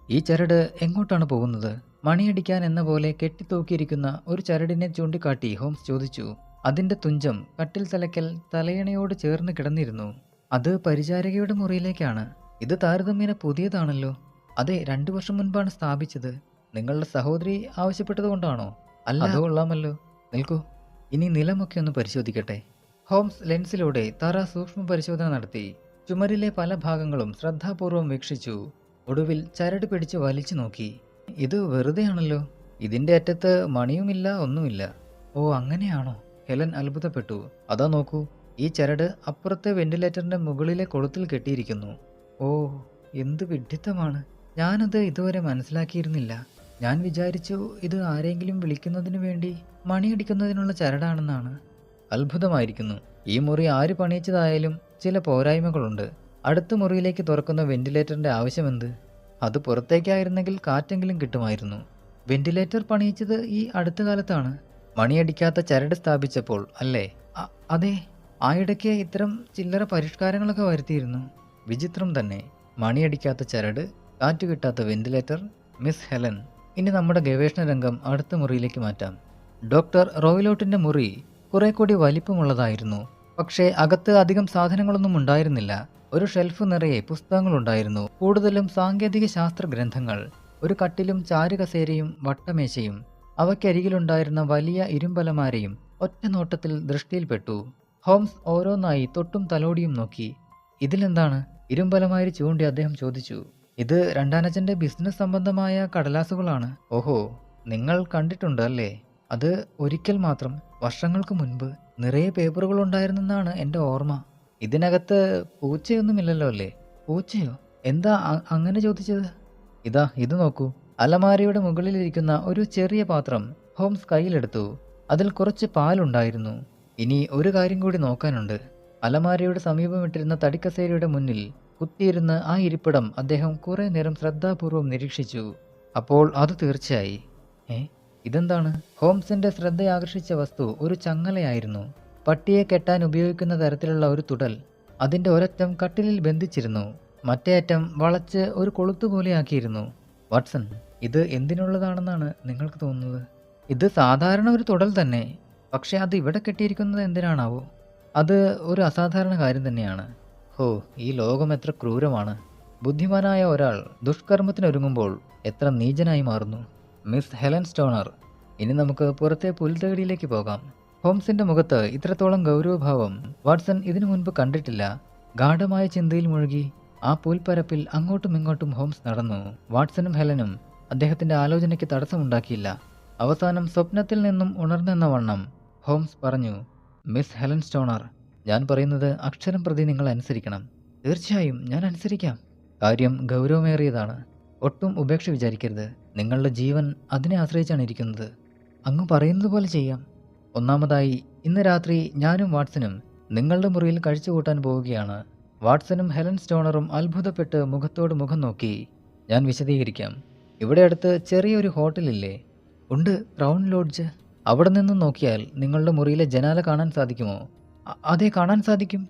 ഈ ചരട് എങ്ങോട്ടാണ് പോകുന്നത്? മണിയടിക്കാൻ എന്ന പോലെ കെട്ടിത്തൂക്കിയിരിക്കുന്ന ഒരു ചരടിനെ ചൂണ്ടിക്കാട്ടി ഹോംസ് ചോദിച്ചു. അതിന്റെ തുഞ്ചം കട്ടിൽ തലയ്ക്കൽ തലയണയോട് ചേർന്ന് കിടന്നിരുന്നു. അത് പരിചാരകയുടെ മുറിയിലേക്കാണ്. ഇത് താരതമ്യേന പുതിയതാണല്ലോ. അതെ, 2 വർഷം മുൻപാണ് സ്ഥാപിച്ചത്. നിങ്ങളുടെ സഹോദരി ആവശ്യപ്പെട്ടതുകൊണ്ടാണോ? അല്ല. അത് കൊള്ളാമല്ലോ. നിൽക്കൂ, ഇനി നിലമൊക്കെ ഒന്ന് പരിശോധിക്കട്ടെ. ഹോംസ് ലെൻസിലൂടെ തറ സൂക്ഷ്മ പരിശോധന നടത്തി. ചുമരിലെ പല ഭാഗങ്ങളും ശ്രദ്ധാപൂർവം വീക്ഷിച്ചു. ഒടുവിൽ ചരട് പിടിച്ച് വലിച്ചു നോക്കി. ഇത് വെറുതെയാണല്ലോ. ഇതിന്റെ അറ്റത്ത് മണിയുമില്ല, ഒന്നുമില്ല. ഓ, അങ്ങനെയാണോ? ഹെലൻ അത്ഭുതപ്പെട്ടു. അതാ നോക്കൂ, ഈ ചരട് അപ്പുറത്തെ വെന്റിലേറ്ററിന്റെ മുകളിലെ കൊളുത്തിൽ കെട്ടിയിരിക്കുന്നു. ഓ, എന്ത് വിഡ്ഢിത്തമാണ്! ഞാനത് ഇതുവരെ മനസ്സിലാക്കിയിരുന്നില്ല. ഞാൻ വിചാരിച്ചു ഇത് ആരെങ്കിലും വിളിക്കുന്നതിനു വേണ്ടി മണിയടിക്കുന്നതിനുള്ള ചരടാണെന്നാണ്. അത്ഭുതമായിരിക്കുന്നു. ഈ മുറി ആര് പണിയിച്ചതായാലും ചില പോരായ്മകളുണ്ട്. അടുത്ത മുറിയിലേക്ക് തുറക്കുന്ന വെന്റിലേറ്ററിന്റെ ആവശ്യമെന്ത്? അത് പുറത്തേക്കായിരുന്നെങ്കിൽ കാറ്റെങ്കിലും കിട്ടുമായിരുന്നു. വെന്റിലേറ്റർ പണിയിച്ചത് ഈ അടുത്ത കാലത്താണ്. മണിയടിക്കാത്ത ചരട് സ്ഥാപിച്ചപ്പോൾ അല്ലേ? അതെ, ആയിടയ്ക്ക് ഇത്തരം ചില്ലറ പരിഷ്കാരങ്ങളൊക്കെ വരുത്തിയിരുന്നു. വിചിത്രം തന്നെ. മണിയടിക്കാത്ത ചരട്, കാറ്റ് കിട്ടാത്ത വെന്റിലേറ്റർ. മിസ് ഹെലൻ, ഇനി നമ്മുടെ ഗവേഷണ രംഗം അടുത്ത മുറിയിലേക്ക് മാറ്റാം. ഡോക്ടർ റോയിലോട്ടിന്റെ മുറി കുറെ കൂടി വലിപ്പമുള്ളതായിരുന്നു. പക്ഷേ അകത്ത് അധികം സാധനങ്ങളൊന്നും ഉണ്ടായിരുന്നില്ല. ഒരു ഷെൽഫ് നിറയെ പുസ്തകങ്ങളുണ്ടായിരുന്നു, കൂടുതലും സാങ്കേതിക ശാസ്ത്ര ഗ്രന്ഥങ്ങൾ. ഒരു കട്ടിലും ചാരുകസേരയും വട്ടമേശയും അവയ്ക്കരികിലുണ്ടായിരുന്ന വലിയ ഇരുമ്പലമാരയും ഒറ്റ നോട്ടത്തിൽ ദൃഷ്ടിയിൽപ്പെട്ടു. ഹോംസ് ഓരോന്നായി തൊട്ടും തലോടിയും നോക്കി. ഇതിലെന്താണ്? ഇരുമ്പലമാരി ചൂണ്ടി അദ്ദേഹം ചോദിച്ചു. ഇത് രണ്ടാനച്ഛൻ്റെ ബിസിനസ് സംബന്ധമായ കടലാസുകളാണ്. ഓഹോ, നിങ്ങൾ കണ്ടിട്ടുണ്ട് അല്ലേ? അത് ഒരിക്കൽ മാത്രം, വർഷങ്ങൾക്ക് മുൻപ്. നിറയെ പേപ്പറുകൾ ഉണ്ടായിരുന്നെന്നാണ് എൻ്റെ ഓർമ്മ. ഇതിനകത്ത് പൂച്ചയൊന്നുമില്ലല്ലോ അല്ലേ? പൂച്ചയോ? എന്താ അങ്ങനെ ചോദിച്ചത്? ഇതാ, ഇത് നോക്കൂ. അലമാരയുടെ മുകളിലിരിക്കുന്ന ഒരു ചെറിയ പാത്രം ഹോംസ് കയ്യിലെടുത്തു. അതിൽ കുറച്ച് പാലുണ്ടായിരുന്നു. ഇനി ഒരു കാര്യം കൂടി നോക്കാനുണ്ട്. അലമാരയുടെ സമീപമിട്ടിരുന്ന തടിക്കസേരയുടെ മുന്നിൽ കുത്തിയിരുന്ന് ആ ഇരിപ്പിടം അദ്ദേഹം കുറെ നേരം ശ്രദ്ധാപൂർവം നിരീക്ഷിച്ചു. അപ്പോൾ അത് തീർച്ചയായി. ഇതെന്താണ്? ഹോംസിന്റെ ശ്രദ്ധയാകർഷിച്ച വസ്തു ഒരു ചങ്ങലയായിരുന്നു. പട്ടിയെ കെട്ടാൻ ഉപയോഗിക്കുന്ന തരത്തിലുള്ള ഒരു തുടൽ. അതിന്റെ ഒരറ്റം കട്ടിലിൽ ബന്ധിച്ചിരുന്നു, മറ്റേ അറ്റം വളച്ച് ഒരു കൊളുത്തുപോലെയാക്കിയിരുന്നു. വാട്സൺ, ഇത് എന്തിനുള്ളതാണെന്നാണ് നിങ്ങൾക്ക് തോന്നുന്നത്? ഇത് സാധാരണ ഒരു തുടൽ തന്നെ, പക്ഷെ അത് ഇവിടെ കെട്ടിയിരിക്കുന്നത് എന്തിനാണാവോ? അത് ഒരു അസാധാരണ കാര്യം തന്നെയാണ്. ഹോ, ഈ ലോകം എത്ര ക്രൂരമാണ്! ബുദ്ധിമാനായ ഒരാൾ ദുഷ്കർമ്മത്തിനൊരുങ്ങുമ്പോൾ എത്ര നീചനായി മാറുന്നു. മിസ് ഹെലൻ സ്റ്റോണർ, ഇനി നമുക്ക് പുറത്തെ പുൽത്തകിടിയിലേക്ക് പോകാം. ഹോംസിന്റെ മുഖത്ത് ഇത്രത്തോളം ഗൗരവഭാവം വാട്സൺ ഇതിനു മുൻപ് കണ്ടിട്ടില്ല. ഗാഢമായ ചിന്തയിൽ മുഴുകി ആ പുൽപ്പരപ്പിൽ അങ്ങോട്ടും ഇങ്ങോട്ടും ഹോംസ് നടന്നു. വാട്സണും ഹെലനും അദ്ദേഹത്തിന്റെ ആലോചനയ്ക്ക് തടസ്സമുണ്ടാക്കിയില്ല. അവസാനം സ്വപ്നത്തിൽ നിന്നും ഉണർന്നെന്ന വണ്ണം ഹോംസ് പറഞ്ഞു, മിസ് ഹെലൻ സ്റ്റോണർ, ഞാൻ പറയുന്നത് അക്ഷരം പ്രതി നിങ്ങൾ അനുസരിക്കണം. തീർച്ചയായും ഞാൻ അനുസരിക്കാം. കാര്യം ഗൗരവമേറിയതാണ്. ഒട്ടും ഉപേക്ഷ വിചാരിക്കരുത്. നിങ്ങളുടെ ജീവൻ അതിനെ ആശ്രയിച്ചാണ് ഇരിക്കുന്നത്. അങ്ങ് പറയുന്നത് പോലെ ചെയ്യാം. ഒന്നാമതായി, ഇന്ന് രാത്രി ഞാനും വാട്സണും നിങ്ങളുടെ മുറിയിൽ കഴിച്ചുകൂട്ടാൻ പോവുകയാണ്. വാട്സണും ഹെലൻ സ്റ്റോണറും അത്ഭുതപ്പെട്ട് മുഖത്തോട് മുഖം നോക്കി. ഞാൻ വിശദീകരിക്കാം. ഇവിടെ അടുത്ത് ചെറിയൊരു ഹോട്ടലില്ലേ? ഉണ്ട്, ക്രൗൺ ലോഡ്ജ്. അവിടെ നിന്നും നോക്കിയാൽ നിങ്ങളുടെ മുറിയിലെ ജനാല കാണാൻ സാധിക്കുമോ? അതെ, കാണാൻ സാധിക്കും.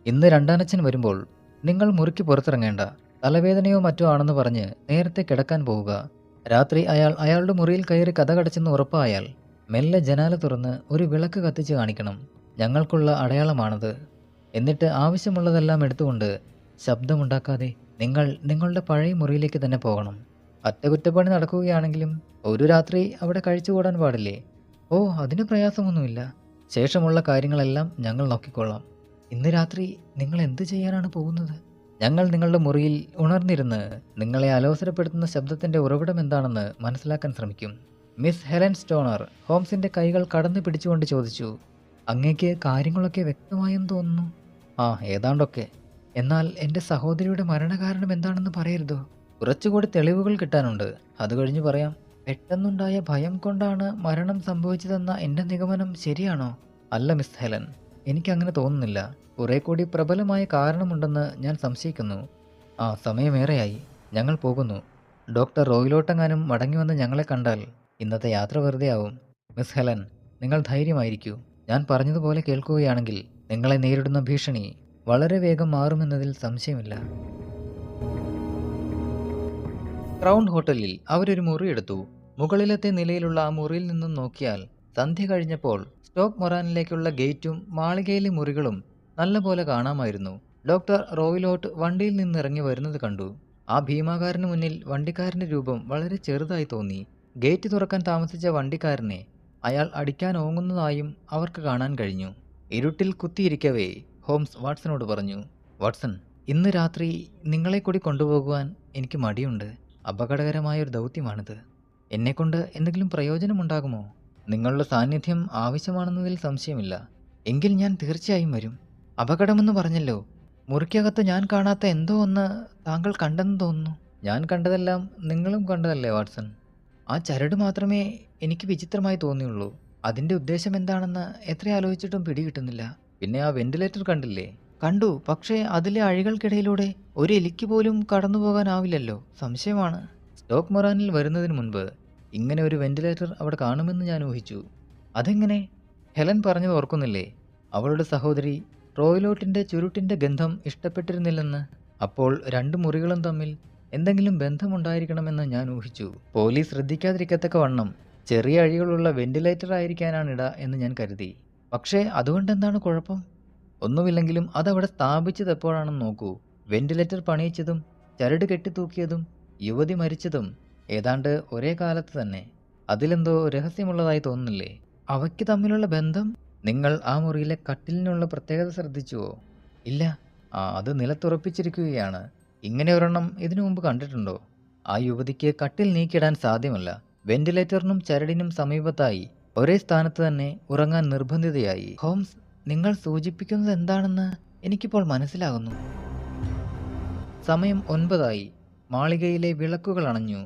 ഇന്ന് രണ്ടാനച്ഛൻ വരുമ്പോൾ നിങ്ങൾ മുറിക്ക് പുറത്തിറങ്ങേണ്ട. തലവേദനയോ മറ്റോ ആണെന്ന് പറഞ്ഞ് നേരത്തെ കിടക്കാൻ പോവുക. രാത്രി അയാൾ അയാളുടെ മുറിയിൽ കയറി കതകടച്ചെന്ന് ഉറപ്പായാൽ മെല്ലെ ജനാല തുറന്ന് ഒരു വിളക്ക് കത്തിച്ച് കാണിക്കണം. ഞങ്ങൾക്കുള്ള അടയാളമാണത്. എന്നിട്ട് ആവശ്യമുള്ളതെല്ലാം എടുത്തുകൊണ്ട് ശബ്ദമുണ്ടാക്കാതെ നിങ്ങൾ നിങ്ങളുടെ പഴയ മുറിയിലേക്ക് തന്നെ പോകണം. അറ്റകുറ്റപ്പണി നടക്കുകയാണെങ്കിലും ഒരു രാത്രി അവിടെ കഴിച്ചുകൂടാൻ പാടില്ലേ? ഓ, അതിന് പ്രയാസമൊന്നുമില്ല. ശേഷമുള്ള കാര്യങ്ങളെല്ലാം ഞങ്ങൾ നോക്കിക്കൊള്ളാം. ഇന്ന് രാത്രി നിങ്ങൾ എന്ത് ചെയ്യാനാണ് പോകുന്നത്? ഞങ്ങൾ നിങ്ങളുടെ മുറിയിൽ ഉണർന്നിരുന്ന് നിങ്ങളെ അലോസരപ്പെടുത്തുന്ന ശബ്ദത്തിന്റെ ഉറവിടം എന്താണെന്ന് മനസ്സിലാക്കാൻ ശ്രമിക്കും. മിസ് ഹെലൻ സ്റ്റോണർ ഹോംസിന്റെ കൈകൾ കടന്നു പിടിച്ചുകൊണ്ട് ചോദിച്ചു. അങ്ങേക്ക് കാര്യങ്ങളൊക്കെ വ്യക്തമായെന്ന് തോന്നുന്നു. ആ, ഏതാണ്ടൊക്കെ. എന്നാൽ എൻ്റെ സഹോദരിയുടെ മരണകാരണം എന്താണെന്ന് പറയരുതോ? കുറച്ചുകൂടി തെളിവുകൾ കിട്ടാനുണ്ട്, അത് കഴിഞ്ഞ് പറയാം. പെട്ടെന്നുണ്ടായ ഭയം കൊണ്ടാണ് മരണം സംഭവിച്ചതെന്ന എൻ്റെ നിഗമനം ശരിയാണോ? അല്ല മിസ് ഹെലൻ, എനിക്കങ്ങനെ തോന്നുന്നില്ല. കുറെ കൂടി പ്രബലമായ കാരണമുണ്ടെന്ന് ഞാൻ സംശയിക്കുന്നു. സമയമേറെയായി. ഞങ്ങൾ പോകുന്നു. ഡോക്ടർ റോയിലോട്ടെങ്ങാനും മടങ്ങിവന്ന് ഞങ്ങളെ കണ്ടാൽ ഇന്നത്തെ യാത്ര വെറുതെയാവും. മിസ് ഹെലൻ, നിങ്ങൾ ധൈര്യമായിരിക്കൂ. ഞാൻ പറഞ്ഞതുപോലെ കേൾക്കുകയാണെങ്കിൽ നിങ്ങളെ നേരിടുന്ന ഭീഷണി വളരെ വേഗം മാറുമെന്നതിൽ സംശയമില്ല. ക്രൗൺ ഹോട്ടലിൽ അവരൊരു മുറിയെടുത്തു. മുകളിലത്തെ നിലയിലുള്ള ആ മുറിയിൽ നിന്നും നോക്കിയാൽ സന്ധ്യ കഴിഞ്ഞപ്പോൾ സ്റ്റോക്ക് മൊറാനിലേക്കുള്ള ഗേറ്റും മാളികയിലെ മുറികളും നല്ലപോലെ കാണാമായിരുന്നു. ഡോക്ടർ റോയിലോട്ട് വണ്ടിയിൽ നിന്നിറങ്ങി വരുന്നത് കണ്ടു. ആ ഭീമാകാരന് മുന്നിൽ വണ്ടിക്കാരന്റെ രൂപം വളരെ ചെറുതായി തോന്നി. ഗേറ്റ് തുറക്കാൻ താമസിച്ച വണ്ടിക്കാരനെ അയാൾ അടിക്കാൻ ഓങ്ങുന്നതായും അവർക്ക് കാണാൻ കഴിഞ്ഞു. ഇരുട്ടിൽ കുത്തിയിരിക്കവേ ഹോംസ് വാട്സനോട് പറഞ്ഞു, വാട്സൺ, ഇന്ന് രാത്രി നിങ്ങളെ കൂടി കൊണ്ടുപോകുവാൻ എനിക്ക് മടിയുണ്ട്. അപകടകരമായൊരു ദൗത്യമാണിത്. എന്നെക്കൊണ്ട് എന്തെങ്കിലും പ്രയോജനമുണ്ടാകുമോ? നിങ്ങളുടെ സാന്നിധ്യം ആവശ്യമാണെന്നതിൽ സംശയമില്ല. എങ്കിൽ ഞാൻ തീർച്ചയായും വരും. അപകടമെന്ന് പറഞ്ഞല്ലോ. മുറിക്കകത്ത് ഞാൻ കാണാത്ത എന്തോ ഒന്ന് താങ്കൾ കണ്ടെന്ന് തോന്നുന്നു. ഞാൻ കണ്ടതെല്ലാം നിങ്ങളും കണ്ടതല്ലേ വാട്സൺ? ആ ചരട് മാത്രമേ എനിക്ക് വിചിത്രമായി തോന്നിയുള്ളൂ. അതിൻ്റെ ഉദ്ദേശം എന്താണെന്ന് എത്ര ആലോചിച്ചിട്ടും പിടികിട്ടുന്നില്ല. പിന്നെ ആ വെന്റിലേറ്റർ കണ്ടില്ലേ? കണ്ടു. പക്ഷേ അതിലെ അഴികൾക്കിടയിലൂടെ ഒരു എലിക്ക് പോലും കടന്നു പോകാനാവില്ലല്ലോ. സംശയമാണ്. സ്റ്റോക്ക് മൊറാനിൽ വരുന്നതിന് മുൻപ് ഇങ്ങനെ ഒരു വെന്റിലേറ്റർ അവിടെ കാണുമെന്ന് ഞാൻ ഊഹിച്ചു. അതെങ്ങനെ? ഹെലൻ പറഞ്ഞത് ഓർക്കുന്നില്ലേ? അവളുടെ സഹോദരി റോയിലോട്ടിൻ്റെ ചുരുട്ടിൻ്റെ ഗന്ധം ഇഷ്ടപ്പെട്ടിരുന്നില്ലെന്ന്. അപ്പോൾ രണ്ട് മുറികളും തമ്മിൽ എന്തെങ്കിലും ബന്ധമുണ്ടായിരിക്കണമെന്ന് ഞാൻ ഊഹിച്ചു. പോലീസ് ശ്രദ്ധിക്കാതിരിക്കത്തക്ക വണ്ണം ചെറിയ അഴികളുള്ള വെന്റിലേറ്റർ ആയിരിക്കാനാണിട എന്ന് ഞാൻ കരുതി. പക്ഷേ അതുകൊണ്ടെന്താണ് കുഴപ്പം? ഒന്നുമില്ലെങ്കിലും അതവിടെ സ്ഥാപിച്ചത് എപ്പോഴാണെന്ന് നോക്കൂ. വെന്റിലേറ്റർ പണിയിച്ചതും ചരട് കെട്ടിത്തൂക്കിയതും യുവതി മരിച്ചതും ഏതാണ്ട് ഒരേ കാലത്ത് തന്നെ. അതിലെന്തോ രഹസ്യമുള്ളതായി തോന്നുന്നില്ലേ? അവയ്ക്ക് തമ്മിലുള്ള ബന്ധം? നിങ്ങൾ ആ മുറിയിലെ കട്ടിലിനുള്ള പ്രത്യേകത ശ്രദ്ധിച്ചുവോ? ഇല്ല. അത് നിലത്തുറപ്പിച്ചിരിക്കുകയാണ്. ഇങ്ങനെ ഒരെണ്ണം ഇതിനു മുമ്പ് കണ്ടിട്ടുണ്ടോ? ആ യുവതിക്ക് കട്ടിൽ നീക്കിടാൻ സാധ്യമല്ല. വെന്റിലേറ്ററിനും ചരടിനും സമീപത്തായി ഒരേ സ്ഥാനത്ത് തന്നെ ഉറങ്ങാൻ നിർബന്ധിതയായി. ഹോംസ്, നിങ്ങൾ സൂചിപ്പിക്കുന്നത് എന്താണെന്ന് എനിക്കിപ്പോൾ മനസ്സിലാകുന്നു. സമയം 9 മാളികയിലെ വിളക്കുകൾ അണഞ്ഞു.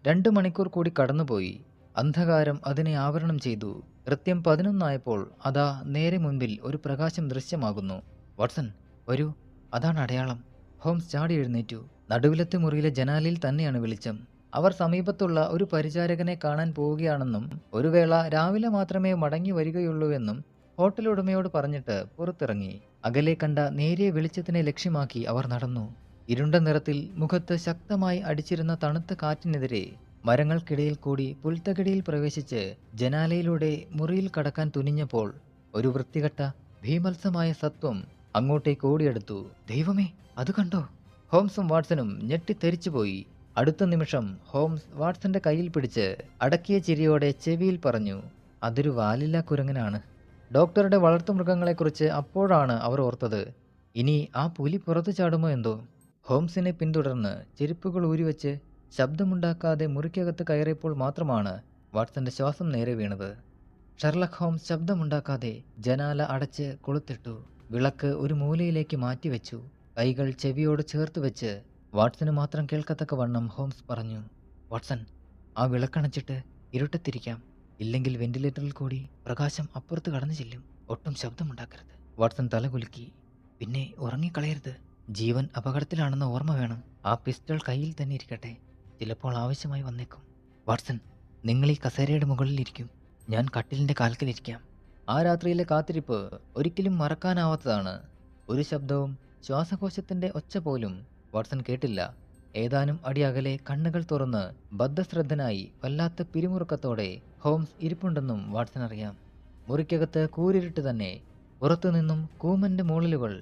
2 മണിക്കൂർ കൂടി കടന്നുപോയി. അന്ധകാരം അതിനെ ആവരണം ചെയ്തു. കൃത്യം 11 അതാ നേരെ മുൻപിൽ ഒരു പ്രകാശം ദൃശ്യമാകുന്നു. വാട്സൺ, വരൂ, അതാണ് അടയാളം. ഹോംസ് ചാടി എഴുന്നേറ്റു. നടുവിലത്തെ മുറിയിലെ ജനാലയിൽ തന്നെയാണ് വെളിച്ചം. അവർ സമീപത്തുള്ള ഒരു പരിചാരകനെ കാണാൻ പോവുകയാണെന്നും ഒരു വേള രാവിലെ മാത്രമേ മടങ്ങി വരികയുള്ളൂവെന്നും ഹോട്ടൽ ഉടമയോട് പറഞ്ഞിട്ട് പുറത്തിറങ്ങി. അകലെ കണ്ട നേരിയ വെളിച്ചത്തിനെ ലക്ഷ്യമാക്കി അവർ നടന്നു. ഇരുണ്ട നിറത്തിൽ മുഖത്ത് ശക്തമായി അടിച്ചിരുന്ന തണുത്ത കാറ്റിനെതിരെ മരങ്ങൾക്കിടയിൽ കൂടി പുൽത്തകിടിയിൽ പ്രവേശിച്ച് ജനാലയിലൂടെ മുറിയിൽ കടക്കാൻ തുനിഞ്ഞപ്പോൾ ഒരു വൃത്തികെട്ട ഭീമത്സമായ സത്വം അങ്ങോട്ടേക്ക് ഓടിയെടുത്തു. ദൈവമേ, അത് കണ്ടോ? ഹോംസും വാട്സണും ഞെട്ടിത്തെറിച്ചുപോയി. അടുത്ത നിമിഷം ഹോംസ് വാട്സന്റെ കയ്യിൽ പിടിച്ച് അടക്കിയ ചിരിയോടെ ചെവിയിൽ പറഞ്ഞു, അതൊരു വാലില്ലാ കുരങ്ങനാണ്. ഡോക്ടറുടെ വളർത്തുമൃഗങ്ങളെക്കുറിച്ച് അപ്പോഴാണ് അവർ ഓർത്തത്. ഇനി ആ പുലി പുറത്തു ചാടുമോ എന്തോ. ഹോംസിനെ പിന്തുടർന്ന് ചെരുപ്പുകൾ ഊരിവെച്ച് ശബ്ദമുണ്ടാക്കാതെ മുറിക്കകത്ത് കയറിയപ്പോൾ മാത്രമാണ് വാട്സന്റെ ശ്വാസം നേരെ വീണത്. ഷെർലക് ഹോംസ് ശബ്ദമുണ്ടാക്കാതെ ജനാല അടച്ച് കൊളുത്തിട്ടു. വിളക്ക് ഒരു മൂലയിലേക്ക് മാറ്റിവെച്ചു. കൈകൾ ചെവിയോട് ചേർത്ത് വെച്ച് വാട്സന് മാത്രം കേൾക്കത്തക്ക വണ്ണം ഹോംസ് പറഞ്ഞു, വാട്സൺ, ആ വിളക്കണച്ചിട്ട് ഇരുട്ടത്തിരിക്കാം. ഇല്ലെങ്കിൽ വെന്റിലേറ്ററിൽ കൂടി പ്രകാശം അപ്പുറത്ത് കടന്നു ചെല്ലും. ഒട്ടും ശബ്ദമുണ്ടാക്കരുത്. വാട്സൺ തലകുലുക്കി. പിന്നെ ഉറങ്ങിക്കളയരുത്. ജീവൻ അപകടത്തിലാണെന്ന ഓർമ്മ വേണം. ആ പിസ്റ്റൾ കയ്യിൽ തന്നെ ഇരിക്കട്ടെ. ചിലപ്പോൾ ആവശ്യമായി വന്നേക്കും. വാട്സൺ, നിങ്ങൾ ഈ കസേരയുടെ മുകളിലിരിക്കും. ഞാൻ കട്ടിലിൻ്റെ കാൽക്കലിരിക്കാം. ആ രാത്രിയിലെ കാത്തിരിപ്പ് ഒരിക്കലും മറക്കാനാവാത്തതാണ്. ഒരു ശബ്ദവും ശ്വാസകോശത്തിൻ്റെ ഒച്ച പോലും വാട്സൺ കേട്ടില്ല. ഏതാനും അടി അകലെ കണ്ണുകൾ തുറന്ന് ബദ്ധശ്രദ്ധനായി വല്ലാത്ത പിരിമുറുക്കത്തോടെ ഹോംസ് ഇരിപ്പുണ്ടെന്നും വാട്സൺ അറിയാം. മുറിക്കകത്ത് കൂരിരുട്ട് തന്നെ. പുറത്തുനിന്നും കൂമന്റെ മൂളലുകൾ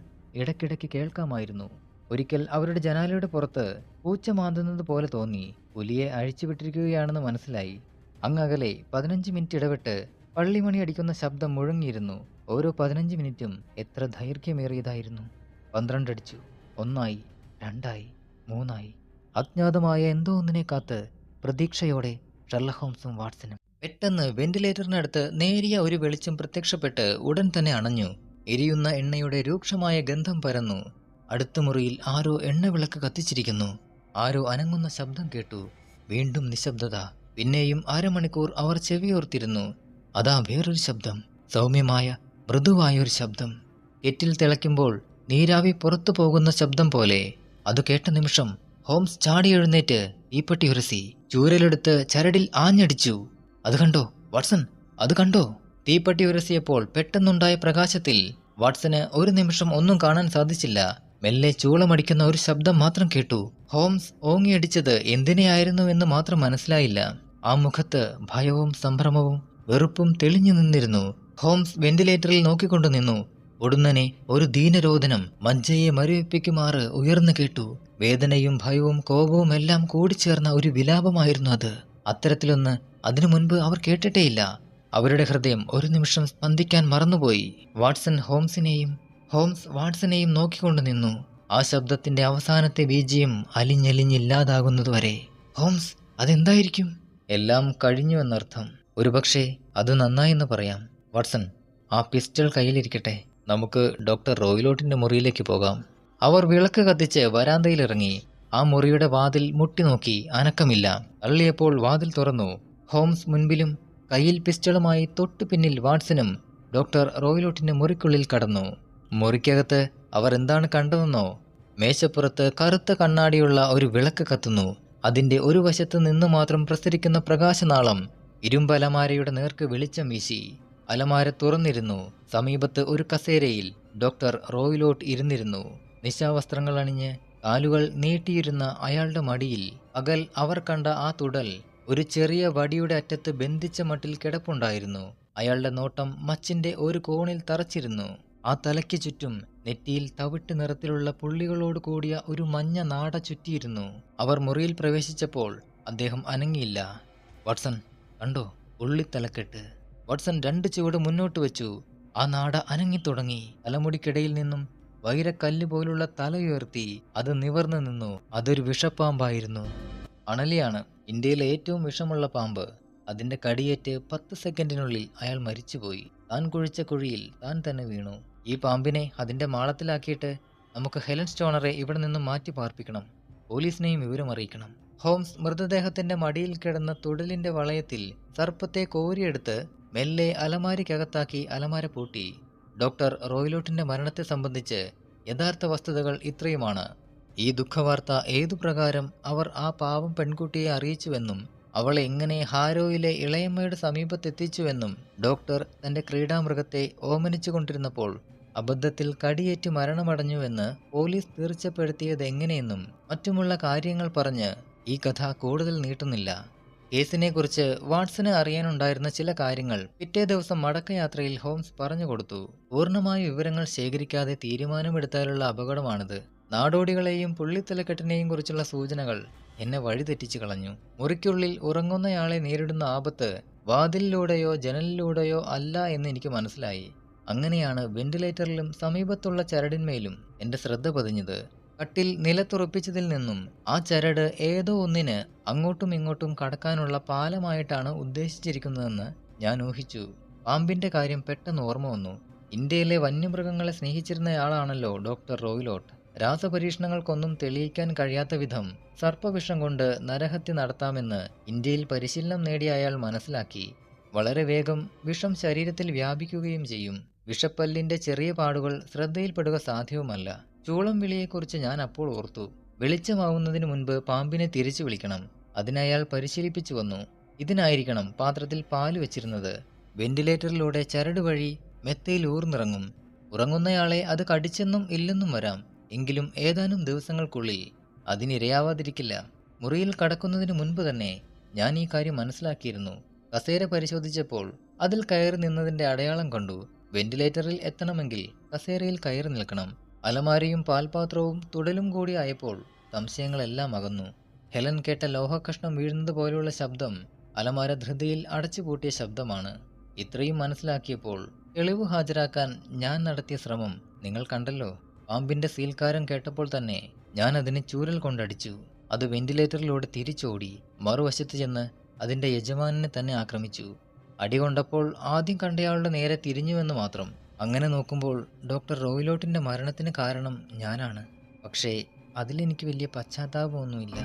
ഇടയ്ക്കിടയ്ക്ക് കേൾക്കാമായിരുന്നു. ഒരിക്കൽ അവരുടെ ജനാലയുടെ പുറത്ത് പൂച്ച മാന്തുന്നത് പോലെ തോന്നി. പുലിയെ അഴിച്ചുവിട്ടിരിക്കുകയാണെന്ന് മനസ്സിലായി. അങ്ങകലെ 15 മിനിറ്റ് ഇടവിട്ട് പള്ളിമണി അടിക്കുന്ന ശബ്ദം മുഴങ്ങിയിരുന്നു. ഓരോ 15 മിനിറ്റും എത്ര ദൈർഘ്യമേറിയതായിരുന്നു. 12 അടിച്ചു. 1 2 3 അജ്ഞാതമായ എന്തോ ഒന്നിനെ കാത്ത് പ്രതീക്ഷയോടെ ഷെർലക് ഹോംസും വാട്സനും. പെട്ടെന്ന് വെന്റിലേറ്ററിനടുത്ത് നേരിയ ഒരു വെളിച്ചം പ്രത്യക്ഷപ്പെട്ട് ഉടൻ തന്നെ അണഞ്ഞു. എരിയുന്ന എണ്ണയുടെ രൂക്ഷമായ ഗന്ധം പരന്നു. അടുത്ത മുറിയിൽ ആരോ എണ്ണവിളക്ക് കത്തിച്ചിരിക്കുന്നു. ആരോ അനങ്ങുന്ന ശബ്ദം കേട്ടു. വീണ്ടും നിശബ്ദത. പിന്നെയും അരമണിക്കൂർ അവർ ചെവിയോർത്തിരുന്നു. അതാ വേറൊരു ശബ്ദം. സൗമ്യമായ മൃദുവായൊരു ശബ്ദം. കെറ്റിൽ തിളയ്ക്കുമ്പോൾ നീരാവി പുറത്തു പോകുന്ന ശബ്ദം പോലെ. അത് കേട്ട നിമിഷം ഹോംസ് ചാടി എഴുന്നേറ്റ് തീപ്പെട്ടി ഉരസി ചൂരലെടുത്ത് ചരടിൽ ആഞ്ഞടിച്ചു. അത് കണ്ടോ വാട്സൺ, അത് കണ്ടോ? തീപ്പെട്ടി ഉരസിയപ്പോൾ പെട്ടെന്നുണ്ടായ പ്രകാശത്തിൽ വാട്സന് ഒരു നിമിഷം ഒന്നും കാണാൻ സാധിച്ചില്ല. മെല്ലെ ചൂളമടിക്കുന്ന ഒരു ശബ്ദം മാത്രം കേട്ടു. ഹോംസ് ഓങ്ങിയടിച്ചത് എന്തിനെയായിരുന്നുവെന്ന് മാത്രം മനസ്സിലായില്ല. ആ മുഖത്ത് ഭയവും സംഭ്രമവും വെറുപ്പും തെളിഞ്ഞു നിന്നിരുന്നു. ഹോംസ് വെന്റിലേറ്ററിൽ നോക്കിക്കൊണ്ടു നിന്നു. ഒടുന്നനെ ഒരു ദീനരോധനം മജ്ജയെ മരവിപ്പിക്കുമാറ് ഉയർന്നു കേട്ടു. വേദനയും ഭയവും കോപവും എല്ലാം കൂടിച്ചേർന്ന ഒരു വിലാപമായിരുന്നു അത്. അത്തരത്തിലൊന്ന് അതിനു മുൻപ് അവർ കേട്ടിട്ടേയില്ല. അവരുടെ ഹൃദയം ഒരു നിമിഷം സ്പന്ദിക്കാൻ മറന്നുപോയി. ഹോംസ് വാട്സനെയും നോക്കിക്കൊണ്ടു നിന്നു. ആ ശബ്ദത്തിന്റെ അവസാനത്തെ ബീജിയം അലിഞ്ഞലിഞ്ഞില്ലാതാകുന്നതുവരെ. ഹോംസ്, അതെന്തായിരിക്കും? എല്ലാം കഴിഞ്ഞുവെന്നർത്ഥം. ഒരുപക്ഷെ അത് നന്നായെന്ന് പറയാം. വാട്സൺ, ആ പിസ്റ്റൾ കയ്യിലിരിക്കട്ടെ. നമുക്ക് ഡോക്ടർ റോയിലോട്ടിന്റെ മുറിയിലേക്ക് പോകാം. അവർ വിളക്ക് കത്തിച്ച് വരാന്തയിലിറങ്ങി. ആ മുറിയുടെ വാതിൽ മുട്ടി നോക്കി, അനക്കമില്ല. തള്ളിയപ്പോൾ വാതിൽ തുറന്നു. ഹോംസ് മുൻപിലും കയ്യിൽ പിസ്റ്റളുമായി തൊട്ടു പിന്നിൽ വാട്സനും ഡോക്ടർ റോയിലോട്ടിന്റെ മുറിക്കുള്ളിൽ കടന്നു. മുറിക്കകത്ത് അവർ എന്താണ് കണ്ടതെന്നോ? മേശപ്പുറത്ത് കറുത്ത കണ്ണാടിയുള്ള ഒരു വിളക്ക് കത്തുന്നു. അതിന്റെ ഒരു വശത്ത് നിന്ന് മാത്രം പ്രസരിക്കുന്ന പ്രകാശനാളം ഇരുമ്പ് അലമാരയുടെ നേർക്ക് വെളിച്ചം വീശി. അലമാര തുറന്നിരുന്നു. സമീപത്ത് ഒരു കസേരയിൽ ഡോക്ടർ റോയിലോട്ട് ഇരുന്നിരുന്നു. നിശാവസ്ത്രങ്ങൾ അണിഞ്ഞ് കാലുകൾ നീട്ടിയിരുന്ന അയാളുടെ മടിയിൽ പകൽ അവർ കണ്ട ആ തുടൽ ഒരു ചെറിയ വടിയുടെ അറ്റത്ത് ബന്ധിച്ച മട്ടിൽ കിടപ്പുണ്ടായിരുന്നു. അയാളുടെ നോട്ടം മച്ചിന്റെ ഒരു കോണിൽ തറച്ചിരുന്നു. ആ തലയ്ക്ക് ചുറ്റും നെറ്റിയിൽ തവിട്ട് നിറത്തിലുള്ള പുള്ളികളോട് കൂടിയ ഒരു മഞ്ഞ നാട ചുറ്റിയിരുന്നു. അവർ മുറിയിൽ പ്രവേശിച്ചപ്പോൾ അദ്ദേഹം അനങ്ങിയില്ല. വാട്സൺ, കണ്ടോ പുള്ളിത്തലക്കെട്ട്? വാട്സൺ 2 ചുവട് മുന്നോട്ട് വെച്ചു. ആ നാട അനങ്ങിത്തുടങ്ങി. തലമുടിക്കിടയിൽ നിന്നും വൈരക്കല്ല് പോലുള്ള തലയുയർത്തി. അത് നിവർന്നു നിന്നു. അതൊരു വിഷപ്പാമ്പായിരുന്നു. അണലിയാണ്, ഇന്ത്യയിലെ ഏറ്റവും വിഷമുള്ള പാമ്പ്. അതിന്റെ കടിയേറ്റ് 10 സെക്കൻഡിനുള്ളിൽ അയാൾ മരിച്ചുപോയി. താൻ കുഴിച്ച കുഴിയിൽ താൻ തന്നെ വീണു. ഈ പാമ്പിനെ അതിന്റെ മാളത്തിലാക്കിയിട്ട് നമുക്ക് ഹെലൻ സ്റ്റോണറെ ഇവിടെ നിന്നും മാറ്റി പാർപ്പിക്കണം. പോലീസിനെയും വിവരം അറിയിക്കണം. ഹോംസ് മൃതദേഹത്തിന്റെ മടിയിൽ കിടന്ന തുടലിന്റെ വളയത്തിൽ സർപ്പത്തെ കോരിയെടുത്ത് മെല്ലെ അലമാരിക്കകത്താക്കി അലമാര പൂട്ടി. ഡോക്ടർ റോയിലോട്ടിന്റെ മരണത്തെ സംബന്ധിച്ച് യഥാർത്ഥ വസ്തുതകൾ ഇത്രയുമാണ്. ഈ ദുഃഖവാർത്ത ഏതുപ്രകാരം അവർ ആ പാവം പെൺകുട്ടിയെ അറിയിച്ചുവെന്നും അവളെ എങ്ങനെ ഹാരോയിലെ ഇളയമ്മയുടെ സമീപത്തെത്തിച്ചുവെന്നും ഡോക്ടർ തന്റെ ക്രീഡാമൃഗത്തെ ഓമനിച്ചു കൊണ്ടിരുന്നപ്പോൾ അബദ്ധത്തിൽ കടിയേറ്റ് മരണമടഞ്ഞുവെന്ന് പോലീസ് തീർച്ചപ്പെടുത്തിയതെങ്ങനെയെന്നും മറ്റുമുള്ള കാര്യങ്ങൾ പറഞ്ഞ് ഈ കഥ കൂടുതൽ നീട്ടുന്നില്ല. കേസിനെക്കുറിച്ച് വാട്സന് അറിയാനുണ്ടായിരുന്ന ചില കാര്യങ്ങൾ പിറ്റേ ദിവസം മടക്കയാത്രയിൽ ഹോംസ് പറഞ്ഞുകൊടുത്തു. പൂർണ്ണമായ വിവരങ്ങൾ ശേഖരിക്കാതെ തീരുമാനമെടുത്താലുള്ള അപകടമാണിത്. നാടോടികളെയും പുള്ളിത്തലക്കെട്ടിനെയും കുറിച്ചുള്ള സൂചനകൾ എന്നെ വഴിതെറ്റിച്ചു കളഞ്ഞു. മുറിക്കുള്ളിൽ ഉറങ്ങുന്നയാളെ നേരിടുന്ന ആപത്ത് വാതിലിലൂടെയോ ജനലിലൂടെയോ അല്ല എന്ന് എനിക്ക് മനസ്സിലായി. അങ്ങനെയാണ് വെന്റിലേറ്ററിലും സമീപത്തുള്ള ചരടിന്മേലും എന്റെ ശ്രദ്ധ പതിഞ്ഞത്. കട്ടിൽ നിലത്തുറപ്പിച്ചതിൽ നിന്നും ആ ചരട് ഏതോ ഒന്നിന് അങ്ങോട്ടും ഇങ്ങോട്ടും കടക്കാനുള്ള പാലമായിട്ടാണ് ഉദ്ദേശിച്ചിരിക്കുന്നതെന്ന് ഞാൻ ഊഹിച്ചു. പാമ്പിന്റെ കാര്യം പെട്ടെന്ന് ഓർമ്മ വന്നു. ഇന്ത്യയിലെ വന്യമൃഗങ്ങളെ സ്നേഹിച്ചിരുന്നയാളാണല്ലോ ഡോക്ടർ റോയിലോട്ട്. രാസപരീക്ഷണങ്ങൾക്കൊന്നും തെളിയിക്കാൻ കഴിയാത്ത വിധം സർപ്പവിഷം കൊണ്ട് നരഹത്യ നടത്താമെന്ന് ഇന്ത്യയിൽ പരിശീലനം നേടിയ അയാൾ മനസ്സിലാക്കി. വളരെ വേഗം വിഷം ശരീരത്തിൽ വ്യാപിക്കുകയും ചെയ്യും. വിഷപ്പല്ലിന്റെ ചെറിയ പാടുകൾ ശ്രദ്ധയിൽപ്പെടുക സാധ്യവുമല്ല. ചൂളം വിളിയെക്കുറിച്ച് ഞാൻ അപ്പോൾ ഓർത്തു. വെളിച്ചമാവുന്നതിന് മുൻപ് പാമ്പിനെ തിരിച്ചു വിളിക്കണം. അതിനയാൾ പരിശീലിപ്പിച്ചു വന്നു. ഇതിനായിരിക്കണം പാത്രത്തിൽ പാല് വെച്ചിരുന്നത്. വെന്റിലേറ്ററിലൂടെ ചരട് വഴി മെത്തയിൽ ഊർന്നിറങ്ങും. ഉറങ്ങുന്നയാളെ അത് കടിച്ചെന്നും ഇല്ലെന്നും വരാം. എങ്കിലും ഏതാനും ദിവസങ്ങൾക്കുള്ളിൽ അതിനിരയാവാതിരിക്കില്ല. മുറിയിൽ കടക്കുന്നതിന് മുൻപ് തന്നെ ഞാൻ ഈ കാര്യം മനസ്സിലാക്കിയിരുന്നു. കസേര പരിശോധിച്ചപ്പോൾ അതിൽ കയറി നിന്നതിന്റെ അടയാളം കണ്ടു. വെന്റിലേറ്ററിൽ എത്തണമെങ്കിൽ കസേരയിൽ കയറി നിൽക്കണം. അലമാരയും പാൽപാത്രവും തുടലും കൂടി ആയപ്പോൾ സംശയങ്ങളെല്ലാം അകന്നു. ഹെലൻ കേട്ട ലോഹക്കഷ്ണം വീഴുന്നത് പോലെയുള്ള ശബ്ദം അലമാര ധൃതിയിൽ അടച്ചുപൂട്ടിയ ശബ്ദമാണ്. ഇത്രയും മനസ്സിലാക്കിയപ്പോൾ തെളിവ് ഹാജരാക്കാൻ ഞാൻ നടത്തിയ ശ്രമം നിങ്ങൾ കണ്ടല്ലോ. പാമ്പിന്റെ സീൽക്കാരം കേട്ടപ്പോൾ തന്നെ ഞാൻ അതിനെ ചൂരൽ കൊണ്ടടിച്ചു. അത് വെന്റിലേറ്ററിലൂടെ തിരിച്ചോടി മറുവശത്ത് ചെന്ന് അതിന്റെ യജമാനനെ തന്നെ ആക്രമിച്ചു. അടികൊണ്ടപ്പോൾ ആദ്യം കണ്ടയാളുടെ നേരെ തിരിഞ്ഞുവെന്ന് മാത്രം. അങ്ങനെ നോക്കുമ്പോൾ ഡോക്ടർ റോയിലോട്ടിന്റെ മരണത്തിന് കാരണം ഞാനാണ്. പക്ഷേ അതിലെനിക്ക് വലിയ പശ്ചാത്താപമൊന്നുമില്ല.